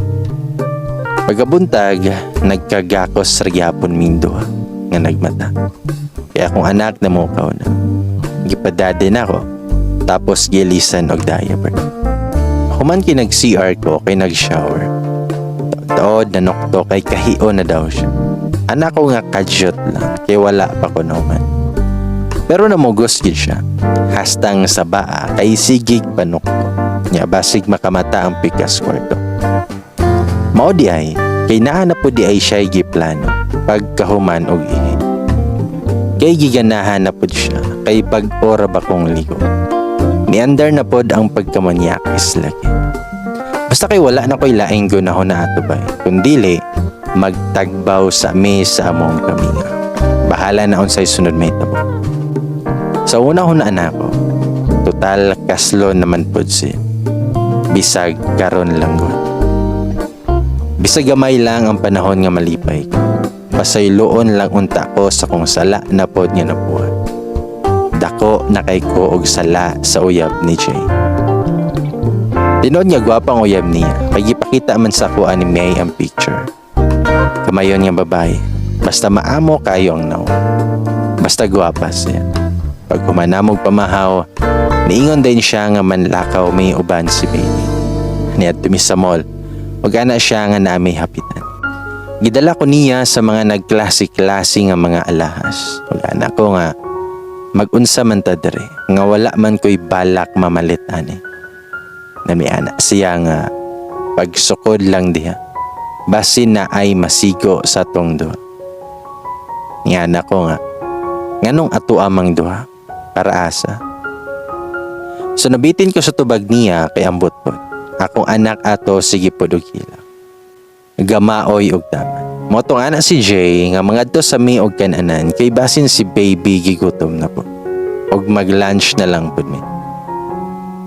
Speaker 1: Pagkabuntag, nagkagakos ragyapon ming duha nga nagmata. Kaya kung anak na mo ka na, gipadade na ako, tapos gilisan og diaper. Human kinag-CR ko kay nag-shower. Taod na nokto kay kahiyo na daw siya. Anak ko nga kadyot lang, kay wala pa ko naman. Pero namugos gid siya. Hastang sa baa kay sigig panokto. Nya basig makamata ang pikas kwarto. Mao di ay, kay nahanap po di ay siya giplano pagkahuman og ihi. Kay giganahan na pod siya, kay pag-ora ba kong ligo. Niandar na pod ang pagkamanyakis lagi. Basta kay wala na ko'y laing gunahon na atubay, kundili magtagbaw sa mesa among kaminga. Bahala na unsay sunod may tabo. Sa una hunaan ako, total kaslo naman pod siya. Bisag karon lang gud. Bisag gamay lang ang panahon nga malipay ko. Pasayloon lang unta ko sa kung sala na pod nga nabuhat. Dako na kay ko og sala sa uyab ni Jay. Tinod niya gwapang uyab niya, kay gipakita man sa ko ni May ang picture. Kamayon nga babae, basta maamo kayo ang naw. Basta gwapa siya. Pag humanamog pamahaw, niingon din siya nga manlakaw may uban si baby. Niya tumi sa mall, ug ana siya nga na may hapitan. Gidala ko niya sa mga nagklase-klase nga mga alahas. Wala na ko nga mag-unsa man ta dere nga wala man ko'y balak mamalit ani. Namiana siya nga pagsukod lang diha. Basin na ay masigo sa tong duha. Nga na ko nga nganong ato amang duha para asa. So nabitin ko sa tubag niya kay ambot pod. Akong anak ato sige pod og hilak. Gamaoy og taman. Motong anak si Jay nga mangadto sa mi og kananan kay basin si baby gigutom na po. Og mag-lunch na lang pud mi.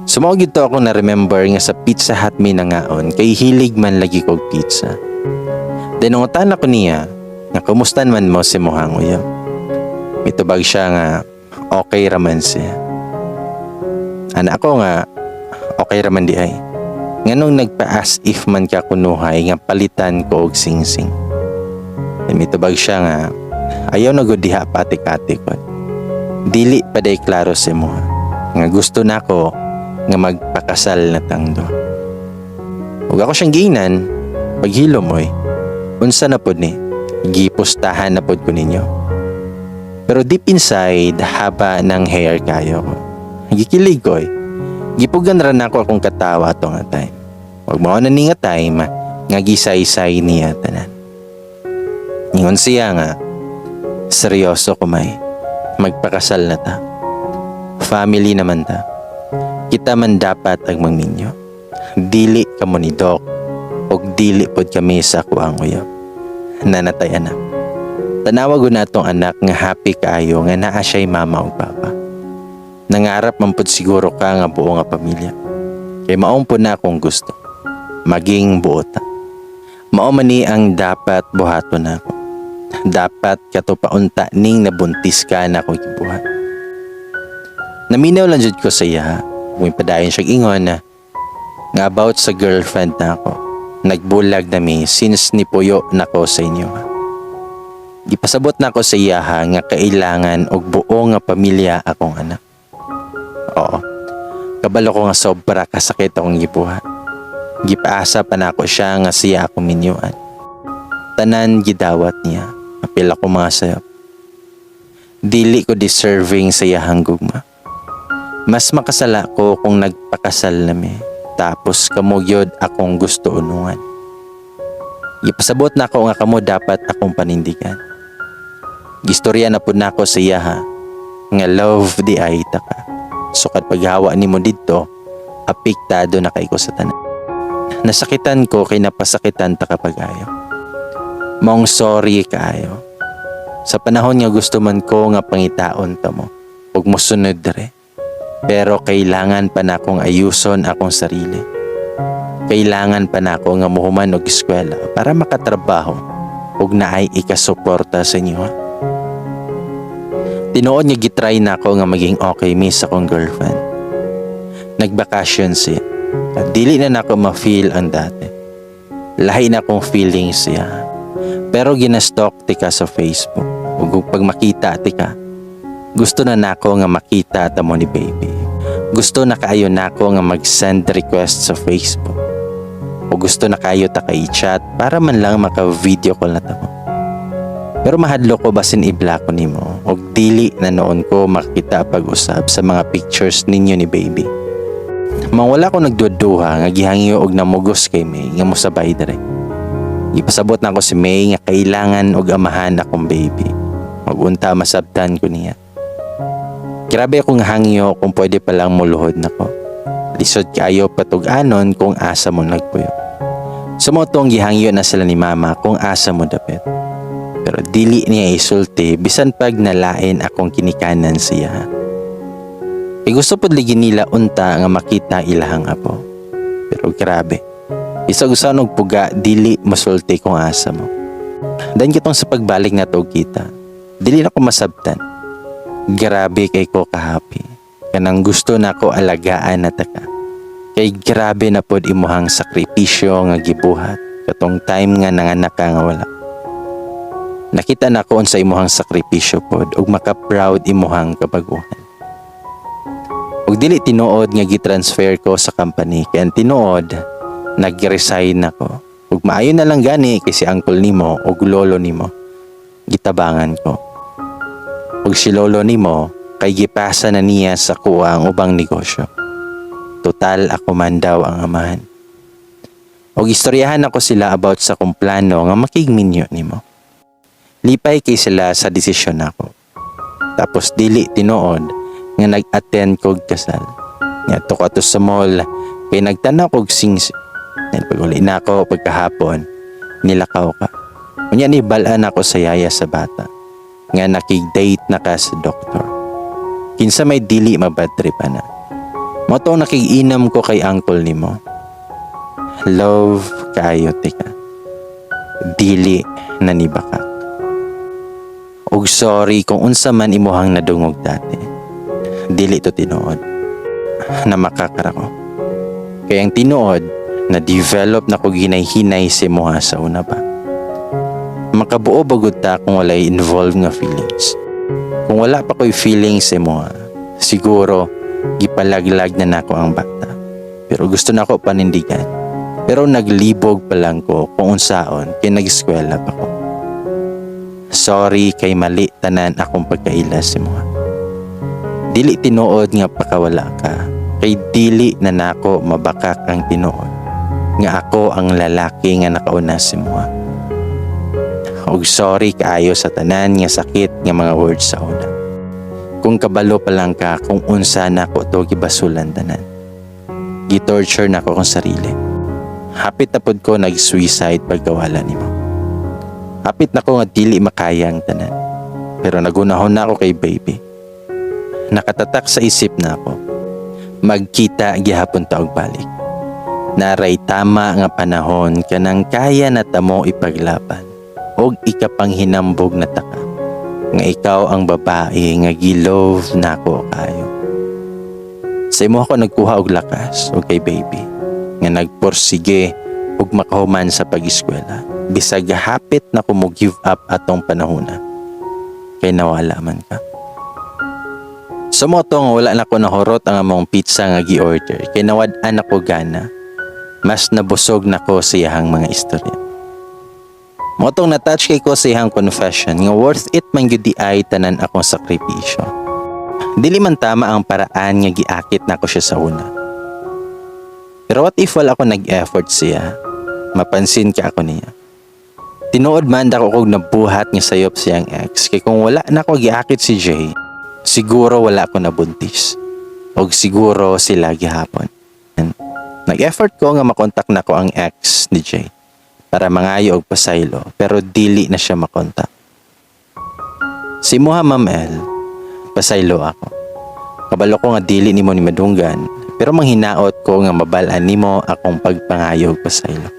Speaker 1: Sumo gito ako na remember nga sa Pizza Hut mi nangaon kay hilig man lagi kog pizza. Dinungutan ako niya nga kumustan man mo si mohang uyab. Mitubag siya nga okay raman siya. Anak ko nga okay raman di ay. Nganong nagpa-as if man ka kunuhay nga palitan ko og singsing. Mitubag siya nga ayaw na gud diha pati-kati ko. Dili pa day klaro si mo nga gusto na ko nga magpakasal na tangdo. Ug ako siyang ginan paghilom oy. Unsa na pod ni? Gipustahan na pod ko ninyo. Pero deep inside haba ng hair kayo ko. Gikilig ko oy. Gipugan ra nako akong katawa to nga time. Wag mo na ni nga time nga gisay-say niya tanan. Ingon siya nga seryoso ko may magpakasal na ta. Family naman ta. Kita man dapat ang mangminyo. Dili ka mo ni Doc og dili pod kami sa kuang uyab. Nanatay anak. Tanawag ko na tong anak nga happy kaayo nga naa siya'y mama o papa. Nangarap man pod siguro ka nga buo nga pamilya. Kay maong po na akong gusto. Maging buota. Mao man ni ang dapat buhaton nako. Dapat kato paunta ning nabuntis ka na akong gibuhat. Naminaw lang jud ko sa iya. Kung padayon siya ingon na nga about sa girlfriend na ako. Nagbulag na mi since nipuyo na ko sa inyo. Gipasabot na ko sa iya nga kailangan og buo nga pamilya akong anak. Oo. Kabalo ko nga sobra kasakit akong gibuhat. Gipaasa pa na ako siya nga siya ako minyuan. Tanan gidawat niya. Apil ako mga sayop. Dili ko deserving sa iyahang gugma. Mas makasala ko kung nagpakasal nami. Tapos kamugyod akong gusto unungan. Gipasabot na ako nga kamo dapat akong panindigan. Gistorya na po na ako sa iya ha. Nga love di ay taka. So kat paghawa ni mo dito, apektado na kay ko sa tanan. Nasakitan ko kay napasakitan ta kapag ayo. Maong sorry kaayo. Sa panahon nga gusto man ko nga pangitaon ta mo. Ug mosunod dere. Pero kailangan pa na akong ayuson akong sarili. Kailangan pa na ako nga muhuman og eskwela para makatrabaho ug naay ikasuporta sa inyo. Ha? Tinuod nga gitry na ako nga maging okay mi sa akong girlfriend. Nagbakasyon siya. At dili na nako ma-feel ang dati. Lahi na akong feelings siya. Pero ginastalk ti ka sa Facebook. Ug pag makita ti ka, gusto na nako nga makita ta mo ni baby. Gusto na kaayo nako nga mag-send request sa Facebook. O gusto na kayo ta kay chat para man lang maka-video call na ta mo. Pero mahadlo ko basin i-block ko nimo. Og dili na noon ko makita pag-usab sa mga pictures ninyo ni baby. Mawala ko nagduduha nga gihangyo og namugos kay May nga mosabay dere. Ipasabot na ako si May nga kailangan og amahan akong baby. Magunta masabtan ko niya. Grabe akong hangyo kung pwede palang muluhod na ko. Lisod kayo patug-anon kung asa mo nagpuyo. Sumotong gihangyo na sila ni mama kung asa mo dapit. Pero dili niya isulti bisan pag nalain akong kinikanan siya. E gusto po ligin nila unta nga makita ilahang apo. Pero grabe. Isag-usan og puga dili masulti kung asa mo. Dan kitong sa pagbalik na to kita. Dili na ko masabtan. Grabe kay ko kahapi. Kanang gusto na ko alagaan na taka. Kay grabe na pod imuhang sakripisyo nga gibuhat. Katong time nga nanganak ka nga wala. Nakita na ko unsa imuhang sakripisyo pod ug maka-proud imuhang kabaguhan. Ug dili tinuod nga gitransfer ko sa company kay tinuod nag-resign ako. Ug maayo na lang gani kay si uncle nimo ug lolo nimo gitabangan ko. Ug si lolo nimo kay gipasa na niya sa kuha ang ubang negosyo. Total ako man daw ang amahan. Ug istoryahan ako sila about sa kung plano nga makigminyo nimo. Lipay kay sila sa desisyon nako. Tapos dili tinuod nga nag-attend kog kasal. Nga to ko sa mall kay nagtanaw kog sings. Then pag uli na ako pagkahapon, nilakaw ka. Unya ni balaan ako sa yaya sa bata. Nga nakig-date na ka sa doktor. Kinsa may dili mabadtripan na. Moto nakig-inam ko kay uncle nimo. Love kayo tika. Dili na nibaka. Og sorry kung unsa man imuhang nadungog dati. Dili to tinuod na makakara ko. Kaya ang tinuod na develop na ko ginay-hinay si moha sa una pa. Makabuo bagod ta kung walay involved nga feelings. Kung wala pa ko'y feelings si moha, siguro gipalaglag na nako ang bata. Pero gusto na ko panindigan. Pero naglibog pa lang ko kung unsaon kay nag-eskwela pa ko. Sorry kay mali tanan akong pagkaila si moha. Dili tinuod nga pakawala ka, kay dili na nako mabakak ang tinuod. Nga ako ang lalaki nga nakauna si moha. Og sorry kaayo sa tanan nga sakit nga mga words sa una. Kung kabalo pa lang ka kung unsa nako to gibasulan tanan. Gitorture nako kong sarili. Hapit na pod ko nag-suicide pagkawala nimo. Hapit na ko nga dili makaya ang tanan. Pero nagunahon na ako kay baby. Nakatatak sa isip na ako. Magkita gihapon ta og balik. Naray tama nga panahon kanang kaya na tamo ipaglaban og ikapang hinambog na taka nga ikaw ang babae nga gilove nako kayo. Sa imo ako nagkuha og lakas og kay baby nga nagporsige og makahuman sa pag-eskwela bisag hapit na ko mo give up atong panahona kay nawala man ka. So mo tong wala na ko nahurot ang among pizza nga gi-order kay nawad-an ako gana. Mas nabusog na ko sa iyahang mga istorya. Mo tong na-touch kay ko sa iyahang confession nga worth it man gyud di ay tanan akong sakripisyo. Dili man tama ang paraan nga giakit nako siya sa una. Pero what if wala ako nag-effort siya? Mapansin ka ako niya. Tinuod man dako kog nabuhat nga sayop siyang ex kay kung wala na ko giakit si Jay, siguro wala ako nabuntis. Og siguro sila gihapon. Nag-effort ko nga makontak na ko ang ex ni Jay para mangayo og pasaylo pero dili na siya makontak. Si Muha Ma'am El, pasaylo ako. Kabalo ko nga dili nimo ni madunggan pero manghinaot ko nga mabal-an nimo akong pagpangayo og pasaylo.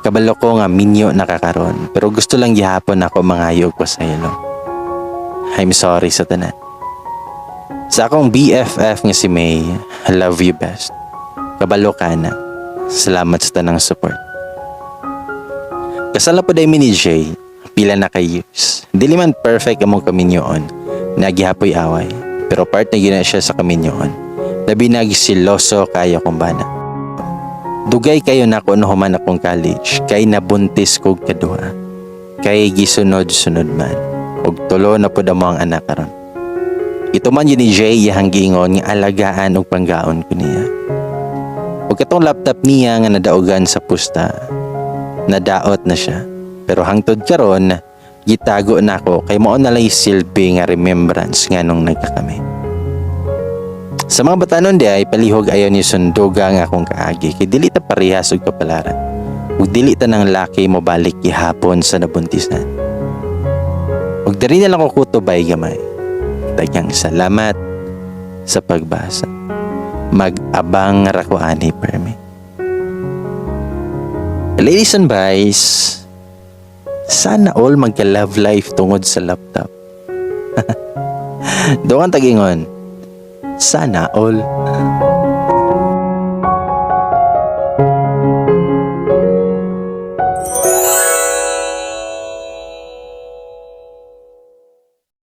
Speaker 1: Kabalo ko nga minyo nakakaron pero gusto lang gihapon ako mangayo og pasaylo. I'm sorry sa tanan. Sa akong BFF nga si May, I love you best. Kabalo ka na. Salamat sa tanang support. Kasala po dahil ni Jay, pila na kay years. Dili man perfect among kaminyoon. Nagihapoy away. Pero part na gina siya sa kaminyoon. Labi nagsiloso kayo kung bana. Dugay kayo na kung human akong college. Kay nabuntis kog kaduha. Kay gisunod-sunod man. Og tulo na po mo ang anak karon. Ito man yun ni Jay iyang giingon nga alagaan og panggaon ko niya. Ug katong laptop niya nga nadaugan sa pusta, nadaot na siya. Pero hangtod karon, gitago na ako kay mao na lay silbi nga remembrance nga nung nagkakami. Sa mga batanon di ay palihog ayon ni sunduga nga akong kaagi kay dili ta parehas og kapalaran. Ug dili ta nang laki mo balik gihapon sa nabuntisan. Ug diri na lang ko kutubay gamay. Daghang salamat sa pagbasa. Mag-abang ra ko ani permi. Ladies and boys, sana all magka-love life tungod sa laptop. Doon ang tagingon. Sana all.